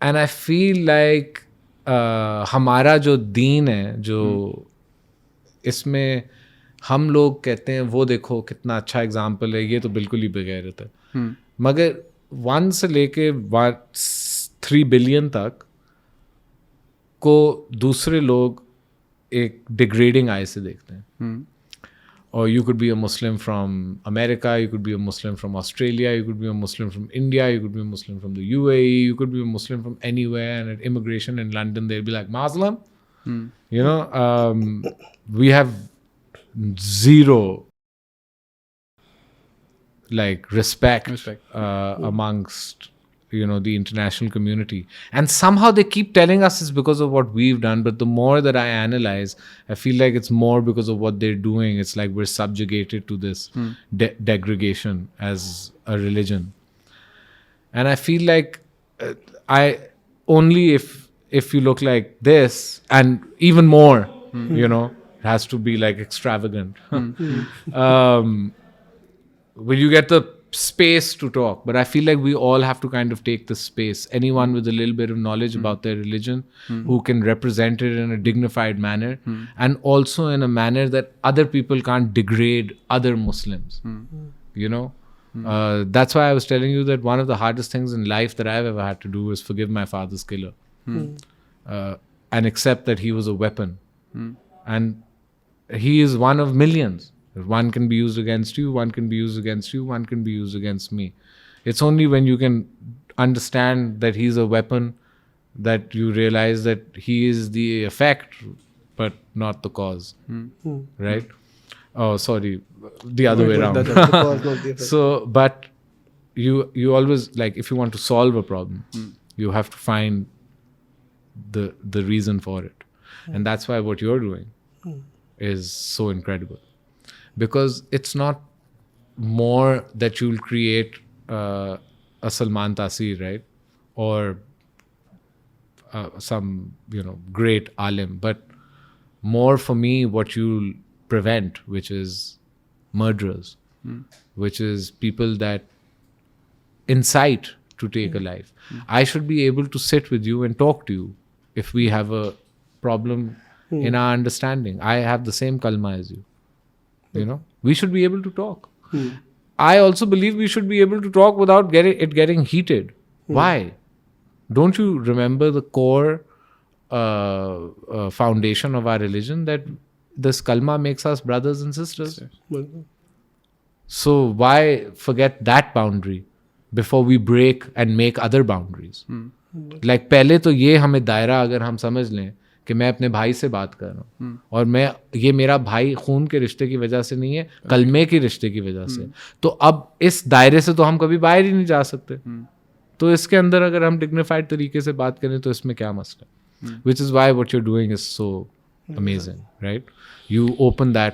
And I feel like हमारा जो दीन है, जो इसमें हम लोग कहते हैं, वो देखो कितना अच्छा एग्जाम्पल है, ये तो बिल्कुल ही बगैरत है. मगर 1 से लेके 3 बिलियन तक को दूसरे लोग एक डिग्रेडिंग आई से देखते हैं. और you could be a Muslim from America, you could be a Muslim from Australia, you could be a Muslim from India, you could be a Muslim from the UAE, you could be a Muslim from anywhere, and at immigration in London they'll be like, Muslim? We have zero respect amongst the international community, and somehow they keep telling us it's because of what we've done, but the more that I analyze, I feel like it's more because of what they're doing. It's like we're subjugated to this degradation as a religion, and I feel like I only if you look like this, and even more, it has to be like extravagant. Will you get the space to talk, but I feel like we all have to kind of take this space. Anyone with a little bit of knowledge about their religion who can represent it in a dignified manner and also in a manner that other people can't degrade other Muslims. You know, that's why I was telling you that one of the hardest things in life that I've ever had to do is forgive my father's killer and accept that he was a weapon. And he is one of millions. One can be used against you, one can be used against you, one can be used against me. It's only when you can understand that he's a weapon that you realize that he is the effect but not the cause. Right? Oh, sorry. The other way around. The cause, not the effect. So, but you always, like, if you want to solve a problem, you have to find the reason for it. And that's why what you're doing is so incredible. Because it's not more that you'll create a Salman Taseer, right? Or some, great alim. But more for me, what you'll prevent, which is murderers, which is people that incite to take a life. I should be able to sit with you and talk to you if we have a problem in our understanding. I have the same kalma as you. We should be able to talk. I also believe we should be able to talk without getting heated. Why? Don't you remember the core foundation of our religion, that this kalma makes us brothers and sisters? So why forget that boundary before we break and make other boundaries? Like, पहले तो ये हमें दायरा अगर हम समझ लें कि मैं अपने भाई से बात कर रहा हूँ और ये मेरा भाई खून के रिश्ते की वजह से नहीं है, कलमे के रिश्ते की वजह से, तो अब इस दायरे से तो हम कभी बाहर ही नहीं जा सकते. तो इसके अंदर अगर हम डिग्निफाइड तरीके से बात करें तो इसमें क्या मसला है? Which is why what you are doing is so amazing, right? You open that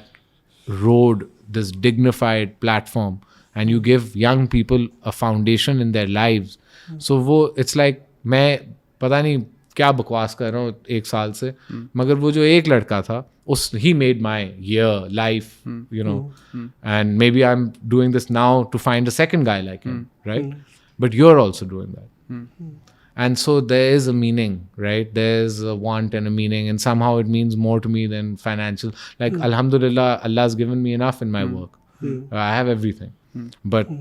road, this dignified platform, and you give young people a foundation in their lives. So वो इट्स लाइक, मैं पता नहीं क्या बकवास कर रहा हूँ 1 साल से, मगर वो जो एक लड़का था, he made my year, life, and maybe I'm doing this now to find a second guy like him, right? But you're also doing that. And so there is a meaning, right? There's a want and a meaning, and somehow it means more to me than financial. Like, alhamdulillah, Allah's given me enough in my work. I have everything. But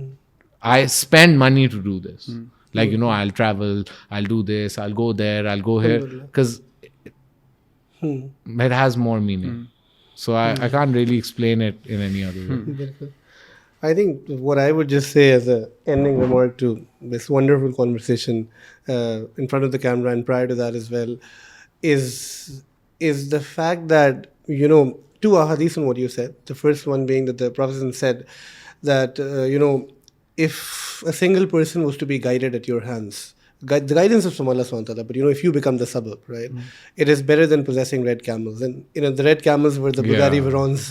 I spend money to do this. Like, I'll travel, I'll do this, I'll go there, I'll go here, because it has more meaning. So I can't really explain it in any other way. I think what I would just say as an ending remark to this wonderful conversation in front of the camera and prior to that as well is the fact that, 2 ahadith on what you said. The first one being that the Prophet said that, if a single person was to be guided at your hands, the guidance of from Allah SWT, but if you become the sabab, right, it is better than possessing red camels. And the red camels were the Bugatti Veyrons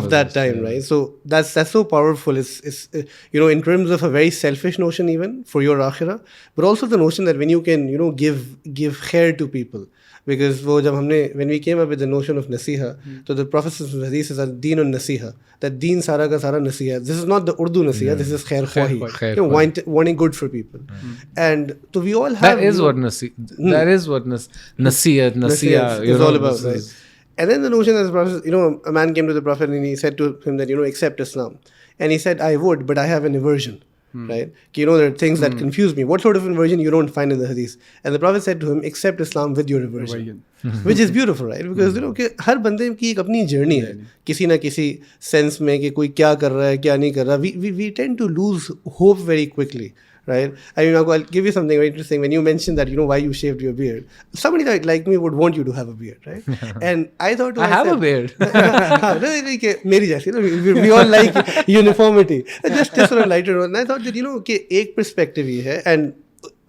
of that time, right? So that's so powerful. It's in terms of a very selfish notion even for your akhirah, but also the notion that when you can give khair to people. Because when we came up with the notion of Naseeha, so the Prophet's hadith is deen on Naseeha, that deen sara ka sara Naseeha. This is not the Urdu Naseeha, this is khair khwahi, wanting good for people. And so we all have... That is what Naseeha is all about, right? And then the notion that the Prophet, a man came to the Prophet and he said to him that, accept Islam. And he said, I would, but I have an aversion. Right? There are things that confuse me. What sort of aversion you don't find in the hadith? And the Prophet said to him, accept Islam with your aversion. Which is beautiful, right? Because हर बंदे की एक अपनी journey है, किसी ना किसी sense में कि कोई क्या कर रहा है, क्या नहीं कर रहा. We tend to lose hope very quickly. Right? I mean, I'll give you something very interesting. When you mentioned that, why you shaved your beard, somebody like me would want you to have a beard, right? And I thought to myself, I have a beard. मेरी जैसी, we all like uniformity. Just on a lighter note. And I thought that, कि एक perspective ही है, and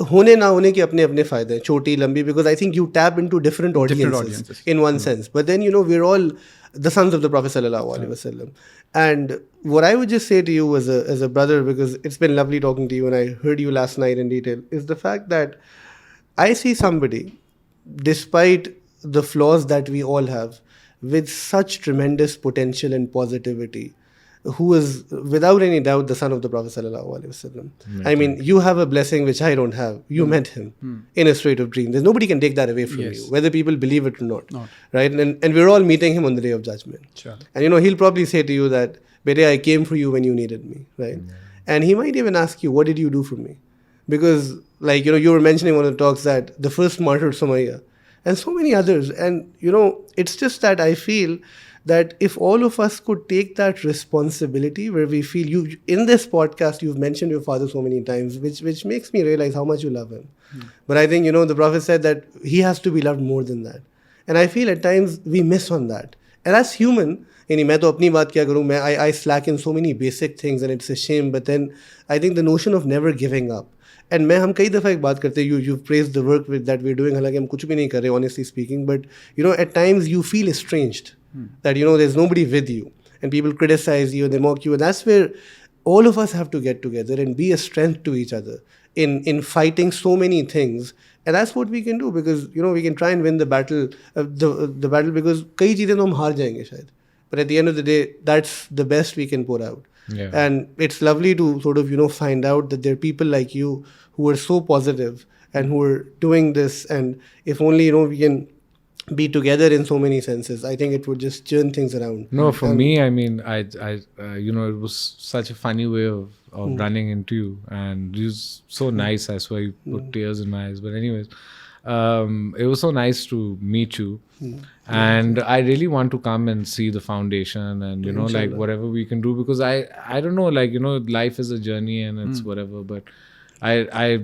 होने ना होने के अपने फायदे हैं, छोटी लंबी, because I think you tap into different audiences in one sense. But then, we're all the sons of the Prophet sallallahu alaihi wasallam. And what I would just say to you as a brother, because it's been lovely talking to you and I heard you last night in detail, is the fact that I see somebody, despite the flaws that we all have, with such tremendous potential and positivity, who is without any doubt the son of the Prophet sallallahu alaihi wasallam. I mean, you have a blessing which I don't have. You met him in a state of dream. There's nobody can take that away from you, whether people believe it or not. Right? And we're all meeting him on the Day of Judgment. Sure. And he'll probably say to you that, Bede, I came for you when you needed me. Right? And he might even ask you, what did you do for me? Because you were mentioning one of the talks that the first martyr Sumayya and so many others. And it's just that I feel that if all of us could take that responsibility where we feel you in this podcast, you've mentioned your father so many times, which makes me realize how much you love him. But I think, the Prophet said that he has to be loved more than that. And I feel at times we miss on that. And as human, मैं तो अपनी बात क्या करूँ, I slack in so many basic things and it's a shame. But then I think the notion of never giving up. And हम कई दफ़ा एक बात करते हैं, you've praised the work that we're doing, हालांकि हम कुछ भी नहीं कर रहे, honestly speaking. But, at times you feel estranged. That, there's nobody with you. And people criticize you, they mock you. And that's where all of us have to get together and be a strength to each other in fighting so many things. And that's what we can do because, we can try and win the battle, the battle because कई चीज़ें तो हम हार जाएंगे शायद. But at the end of the day, that's the best we can put out. Yeah. And it's lovely to sort of, find out that there are people like you who are so positive and who are doing this. And if only, we can be together in so many senses, I think it would just turn things around. No, for me, I mean, I it was such a funny way of running into you. And you was so nice. I swear you put tears in my eyes. But anyways, it was so nice to meet you. And I really want to come and see the foundation and, like whatever we can do, because I don't know, like, life is a journey and it's whatever, but I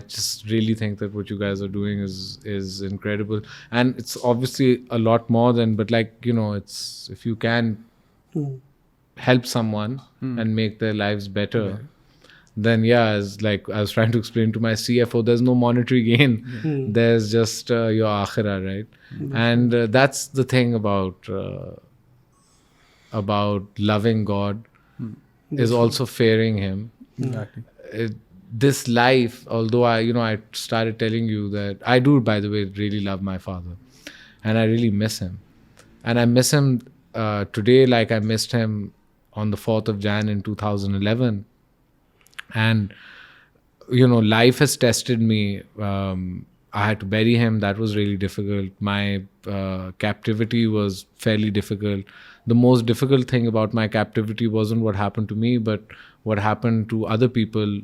just really think that what you guys are doing is incredible. And it's obviously a lot more than, but like, it's, if you can help someone and make their lives better, then as like I was trying to explain to my CFO, there's no monetary gain. There's just your akhirah, right? And that's the thing about loving God is also fearing Him. Exactly. This life, although I started telling you that I do, by the way, really love my father, and I really miss him, and I miss him today like I missed him on the 4th of Jan in 2011. And, life has tested me. I had to bury him. That was really difficult. My captivity was fairly difficult. The most difficult thing about my captivity wasn't what happened to me, but what happened to other people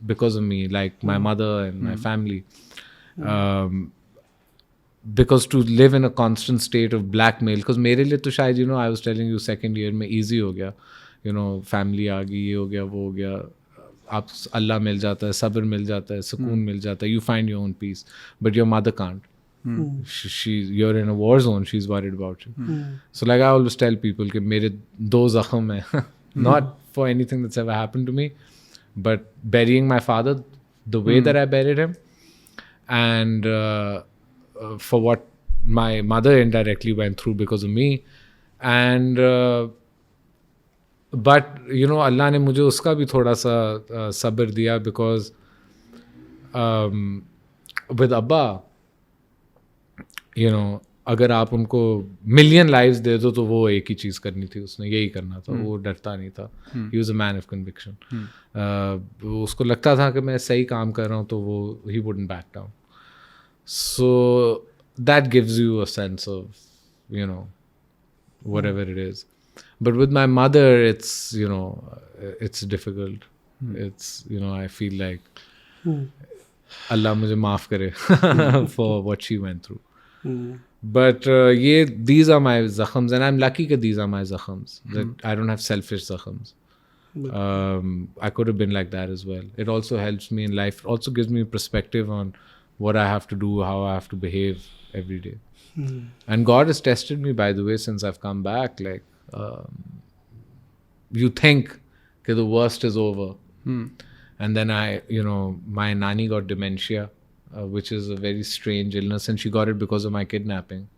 because of me, like my mother and my family. Because to live in a constant state of blackmail, because मेरे लिए तो शायद, I was telling you, second year में easy हो गया. Family आ गई, ये हो गया, वो हो गया. आप अल्लाह मिल जाता है, सब्र मिल जाता है, सुकून मिल जाता है. You find your own peace, but your mother can't. You're in a war zone. She's worried about you. So like I always tell people कि मेरे 2 ज़ख्म हैं, not for anything that's ever happened to me, but burying my father the way that I buried him, and for what my mother indirectly went through because of me, and but Allah ने मुझे उसका भी थोड़ा सा सब्र दिया, because with Abba, अगर आप उनको million lives दे दो तो वो एक ही चीज़ करनी थी, उसने यही करना था. वो डरता नहीं था. He was a man of conviction. उसको लगता था कि मैं सही काम कर रहा हूँ, तो वो he wouldn't back down. So that gives you a sense of whatever it is. But with my mother, it's it's difficult. It's I feel like Allah मुझे माफ करे for what she went through. But these are my zakhms, and I'm lucky that these are my zakhms, that I don't have selfish zakhms. I could have been like that as well. It also helps me in life. It also gives me perspective on what I have to do, how I have to behave every day. And God has tested me, by the way, since I've come back. Like, you think that the worst is over. And then my nani got dementia, which is a very strange illness, and she got it because of my kidnapping.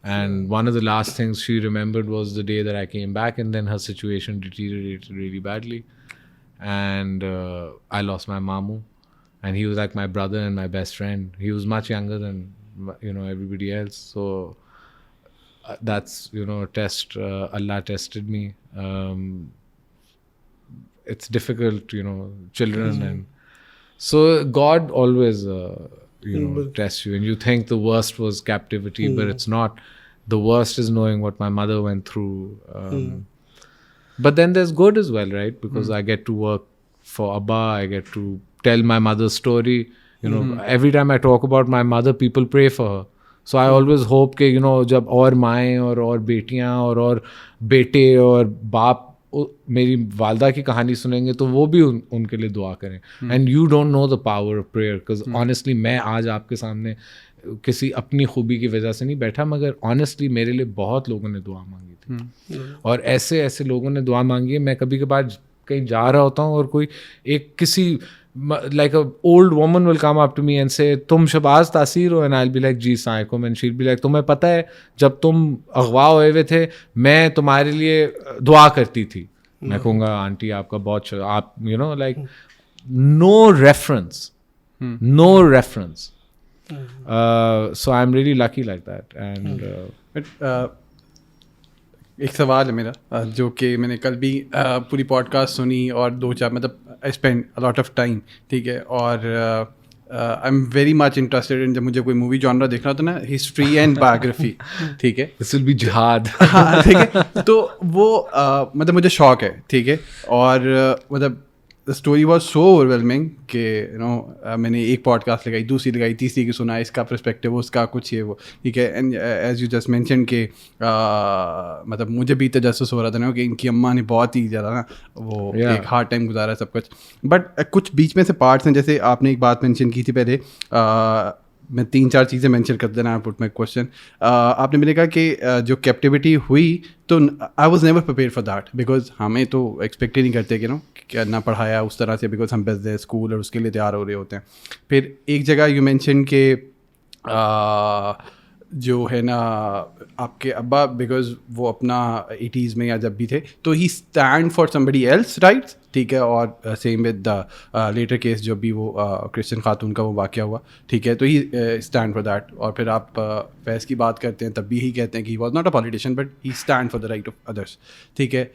And one of the last things she remembered was the day that I came back, and then her situation deteriorated really badly. And I lost my mamu, and he was like my brother and my best friend. He was much younger than everybody else. So that's a test. Allah tested me. it's difficult, children. And so God always, tests you, and you think the worst was captivity, but it's not. The worst is knowing what my mother went through. But then there's good as well, right? Because I get to work for Abba, I get to tell my mother's story. Every time I talk about my mother, people pray for her. So I always hope कि जब और माएँ और बेटियाँ और बेटे और बाप मेरी वालदा की कहानी सुनेंगे तो वो भी उनके लिए दुआ करें. And you don't know the power of prayer, because honestly मैं आज आपके सामने किसी अपनी खूबी की वजह से नहीं बैठा, मगर ऑनेस्टली मेरे लिए बहुत लोगों ने दुआ मांगी थी. और ऐसे ऐसे लोगों ने दुआ मांगी है. मैं कभी कभार कहीं जा रहा होता हूँ और कोई एक किसी like a old woman will come up to me and say तुम शहबाज तासीर हो, and I'll be like ji साइकुम, and she'll be like तुम्हें पता है जब तुम अगवा हुए हुए थे मैं तुम्हारे लिए दुआ करती थी. मैं कहूँगा आंटी आपका बहुत आप like no reference. So I'm really lucky like that. And एक सवाल है मेरा जो कि मैंने कल भी पूरी पॉडकास्ट सुनी और 2-4 मतलब I spend a lot of time, ठीक है. और I am very much interested in, जब मुझे कोई मूवी जॉनरा देखना होता है ना, हिस्ट्री एंड बायोग्राफी, ठीक है. दिस विल बी जिहाद. हाँ, ठीक है. तो वो मतलब मुझे शौक है, ठीक है. और मतलब the story was so overwhelming कि मैंने एक पॉडकास्ट लगाई, दूसरी लगाई, तीसरी की सुना, इसका पर्सपेक्टिव, उसका कुछ ये वो, ठीक है. And as you just mention कि मतलब मुझे भी तजस्सुस हो रहा था ना कि इनकी अम्मा ने बहुत ही ज़्यादा ना वो एक हार्ड टाइम गुजारा सब कुछ. बट कुछ बीच में से पार्ट्स हैं, जैसे आपने एक बात मेंशन की थी पहले, मैं 3-4 चीज़ें मेंशन कर देना, पुट माई क्वेश्चन. आपने मैंने कहा कि जो कैप्टिविटी हुई तो I was never prepare for that, because हमें तो एक्सपेक्ट ही नहीं करते कि क्या ना पढ़ाया उस तरह से, बिकॉज हम बिजनेस स्कूल और उसके लिए तैयार हो रहे होते हैं. फिर एक जगह यू मेंशन के जो है ना आपके अब्बा, बिकॉज वो अपना 80s में या जब भी थे तो he stand for somebody else, right, ठीक है. और same with the latter case जो भी वो क्रिश्चियन खातून का वो वाक़या हुआ, ठीक है. तो ही स्टैंड फॉर दैट. और फिर आप फैज़ की बात करते हैं तब भी ही कहते हैं कि he was not a politician but he stand for the right of others, ठीक है.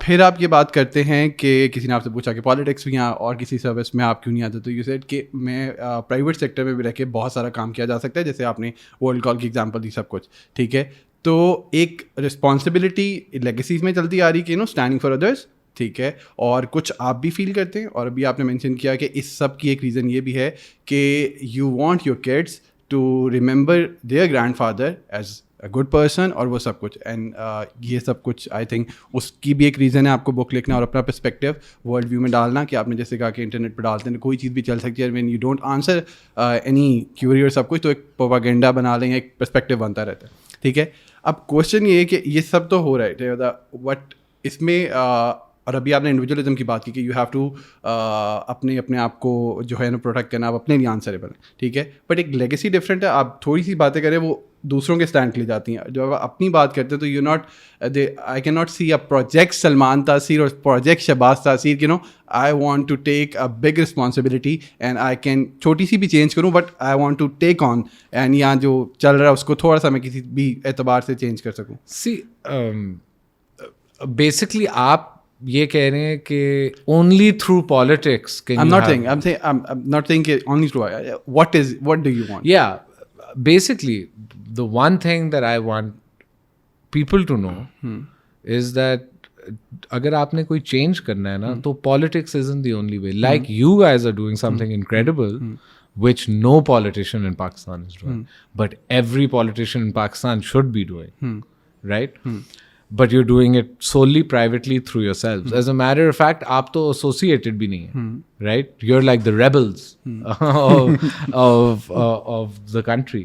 फिर आप ये बात करते हैं कि किसी ने आपसे पूछा कि पॉलिटिक्स में यहाँ और किसी सर्विस में आप क्यों नहीं आते, तो यू सेड कि मैं प्राइवेट सेक्टर में भी रह के बहुत सारा काम किया जा सकता है, जैसे आपने वर्ल्ड कॉल की एग्जांपल दी, सब कुछ, ठीक है. तो एक रिस्पॉन्सिबिलिटी लेगेसीज में चलती आ रही कि स्टैंडिंग फॉर अदर्स, ठीक है. और कुछ आप भी फील करते हैं, और अभी आपने मेंशन किया कि इस सब की एक रीज़न ये भी है कि you want your kids to remember their grandfather as a good person, और वो सब कुछ. एंड ये सब कुछ आई थिंक उसकी भी एक रीज़न है आपको बुक लिखना और अपना पर्सपेक्टिव वर्ल्ड व्यू में डालना, कि आपने जैसे कहा कि इंटरनेट पर डालते हैं कोई चीज़ भी चल सकती है, when you don't answer any Curie और सब कुछ, तो एक प्रोपेगेंडा बना लेंगे, एक पर्सपेक्टिव बनता रहता है, ठीक है. अब क्वेश्चन ये है कि ये सब तो हो रहा है बट इसमें और अभी आपने इंडिविजुअलिज्म की बात की कि यू हैव टू अपने आप को जो है ना प्रोटेक्ट करना, आप अपने लिए आंसरेबल हैं, ठीक है. बट एक लेगेसी डिफरेंट है. आप थोड़ी सी बातें करें वो दूसरों के स्टैंड के लिए जाती हैं. जब आप अपनी बात करते हैं तो you not I can not see a project Salman Taseer और project Shahbaz Taseer, I want to take a big responsibility and I can छोटी सी भी चेंज करूँ but I want to take on, and यहाँ जो चल रहा है उसको थोड़ा सा मैं किसी भी एतबार से चेंज कर सकूँ. सी बेसिकली आप ये कह रहे हैं कि only through politics can I'm you not have... saying I'm not saying only through what do you want? Yeah, basically the one thing that I want people to know is that अगर आपने कोई change करना है ना तो politics isn't the only way. Like you guys are doing something incredible which no politician in Pakistan is doing, but every politician in Pakistan should be doing, right? But you're doing it solely privately through yourselves. As a matter of fact, आप तो associated भी नहीं है, right? You're like the rebels of the country,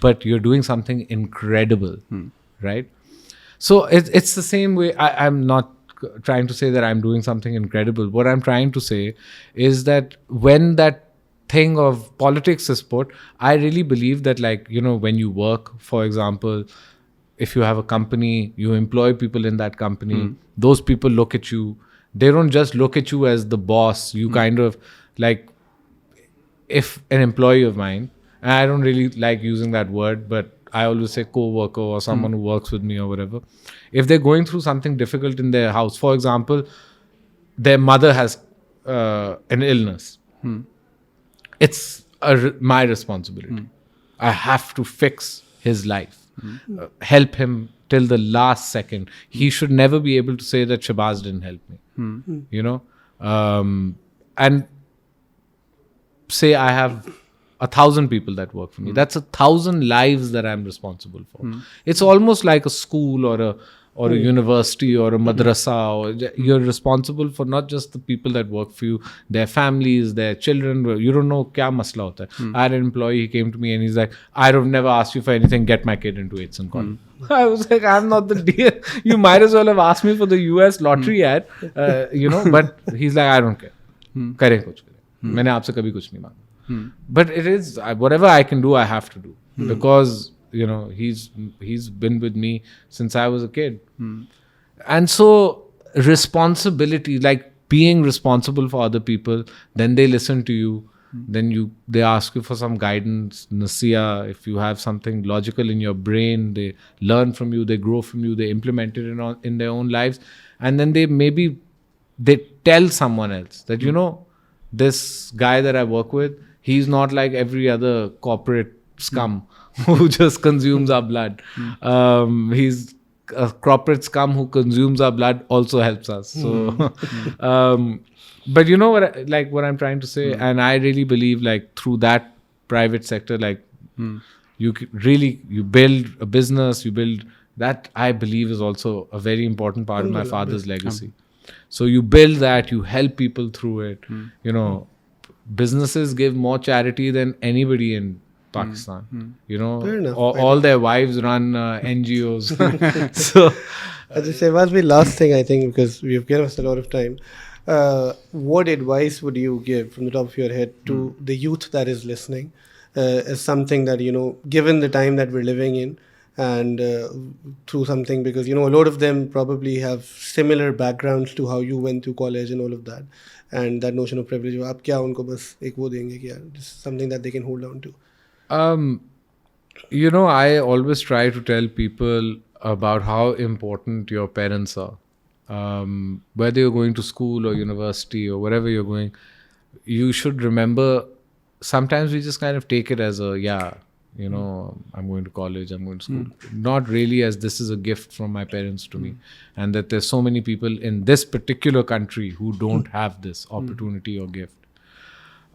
but you're doing something incredible, right? So it's the same way. I'm not trying to say that I'm doing something incredible. What I'm trying to say is that when that thing of politics is put, I really believe that, like, when you work, for example, if you have a company, you employ people in that company, those people look at you. They don't just look at you as the boss. You kind of, like, if an employee of mine, and I don't really like using that word, but I always say co-worker or someone who works with me or whatever, if they're going through something difficult in their house, for example, their mother has an illness. It's my responsibility. I have to fix his life, help him till the last second. He should never be able to say that Shahbaz didn't help me, you know. And say I have 1,000 people that work for me. That's 1,000 lives that I'm responsible for. It's almost like a school or a university or a madrasa. Or you're responsible for not just the people that work for you, their families, their children. You don't know kya masla hota hai. I had an employee, he came to me and he's like, I don't never asked you for anything, get my kid into Eights and College. I was like, I'm not the deal. You might as well have asked me for the US lottery ad, you know, but he's like, I don't care. Kare kuch kare. मैंने आपसे कभी कुछ नहीं मांगा. But it is whatever I can do, I have to do because you know he's been with me since I was a kid, and so responsibility, like being responsible for other people. Then they listen to you. Then they ask you for some guidance, Naseeha. If you have something logical in your brain, they learn from you, they grow from you, they implement it in their own lives, and then they tell someone else that you know this guy that I work with. He's not like every other corporate scum who just consumes our blood. He's a corporate scum who consumes our blood, also helps us. So, but you know what I'm trying to say, and I really believe like through that private sector, like you build a business, you build that. I believe is also a very important part of my father's legacy. So you build that, you help people through it. You know. Businesses give more charity than anybody in Pakistan. You know, all their wives run NGOs. So, Shahbaz, last thing I think, because we've given us a lot of time. What advice would you give from the top of your head to the youth that is listening, as something that, you know, given the time that we're living in, and through something, because you know a lot of them probably have similar backgrounds to how you went to college and all of that, and that notion of privilege, आप क्या उनको बस एक वो देंगे कि यार this is something that they can hold on to? You know, I always try to tell people about how important your parents are. Whether you're going to school or university or wherever you're going, you should remember, sometimes we just kind of take it as you know, I'm going to college, I'm going to school. Not really as this is a gift from my parents to me. And that there's so many people in this particular country who don't have this opportunity or gift.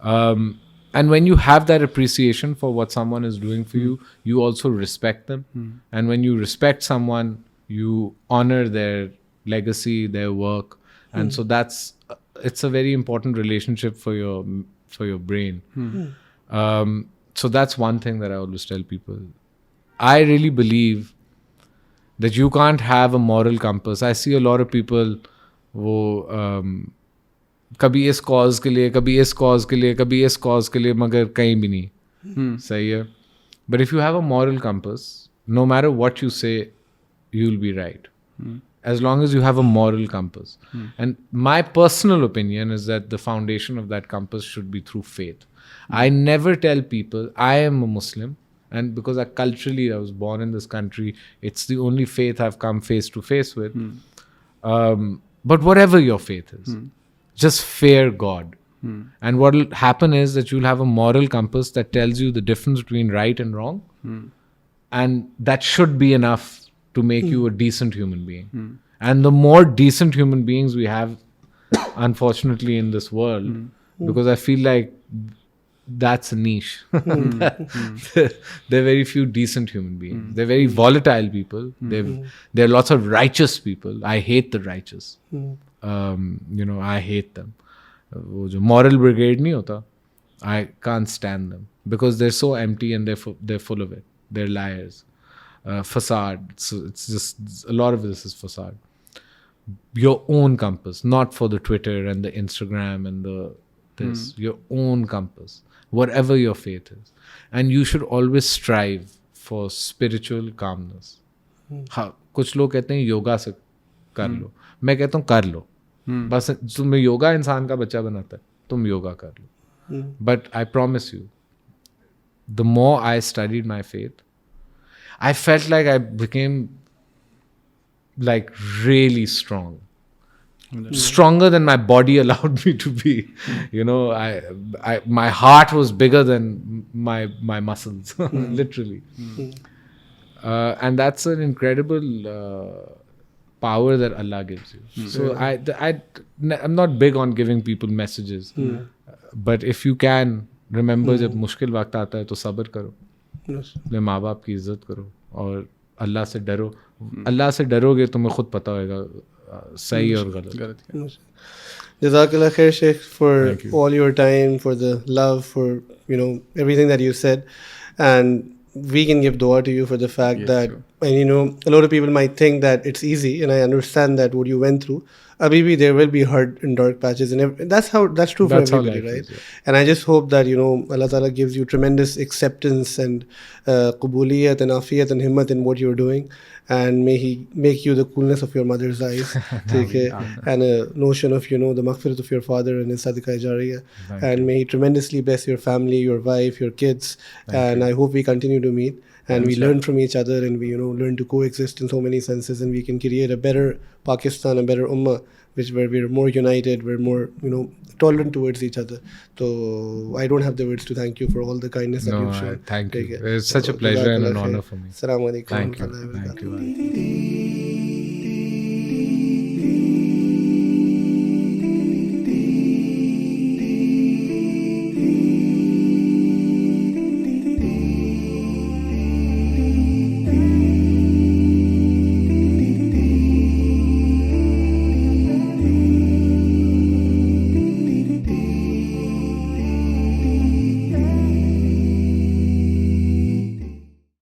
And when you have that appreciation for what someone is doing for you, you also respect them. And when you respect someone, you honor their legacy, their work. And so it's a very important relationship for your brain. So that's one thing that I always tell people. I really believe that you can't have a moral compass. I see a lot of people वो कभी इस cause के लिए, कभी इस cause के लिए, कभी इस cause के लिए, मगर कहीं भी नहीं. सही है. But if you have a moral compass, no matter what you say, you'll be right. As long as you have a moral compass. And my personal opinion is that the foundation of that compass should be through faith. I never tell people, I am a Muslim, and because I was born in this country, it's the only faith I've come face to face with. But whatever your faith is, just fear God. And what will happen is that you'll have a moral compass that tells you the difference between right and wrong. And that should be enough to make you a decent human being. And the more decent human beings we have, unfortunately, in this world, because I feel like that's a niche. There are very few decent human beings. They're very volatile people. There are lots of righteous people. I hate the righteous. You know, I hate them. वो जो moral brigade नहीं होता, I can't stand them because they're so empty and they're full of it. They're liars. Facade. So it's just a lot of this is facade. Your own compass, not for the Twitter and the Instagram and the this. Your own compass, whatever your faith is, and you should always strive for spiritual calmness. हाँ, कुछ लोग कहते हैं योगा से कर लो, मैं कहता हूँ कर लो. बस तुम्हें योगा इंसान का बच्चा बनाता है, तुम योगा कर लो. But I promise you, the more I studied my faith, I felt like I became like really strong. stronger than my body allowed me to be. You know, my heart was bigger than my muscles, literally. And that's an incredible power that Allah gives you. So I'm not big on giving people messages, but if you can remember, जब मुश्किल वक्त आता है तो सब्र करो, अपने माँ बाप की इज्जत करो और अल्लाह से डरो. अल्लाह से डरोगे तुम्हें खुद पता होगा सही और गलत. Jazakallah khair, Sheikh, for all your time, for the love, for everything that you said, and we can give dua to you for the fact that, and a lot of people might think that it's easy, and I understand that what you went through. Maybe there will be hard and dark patches, and that's true for everybody, right? And I just hope that Allah Ta'ala gives you tremendous acceptance and qubuliyat and afiyat and himmat in what you're doing, and may He make you the coolness of your mother's eyes, and a notion of the maghfirat of your father and his sadaqah jariyah, and may He tremendously bless your family, your wife, your kids, and I hope we continue to meet. And we learn from each other, and we learn to coexist in so many senses, and we can create a better Pakistan, a better ummah, where we're more united, we're more tolerant towards each other. So I don't have the words to thank you for all the kindness that you've shown. Thank you. It's such a pleasure and an honor for me. Assalamu alaikum. Thank you.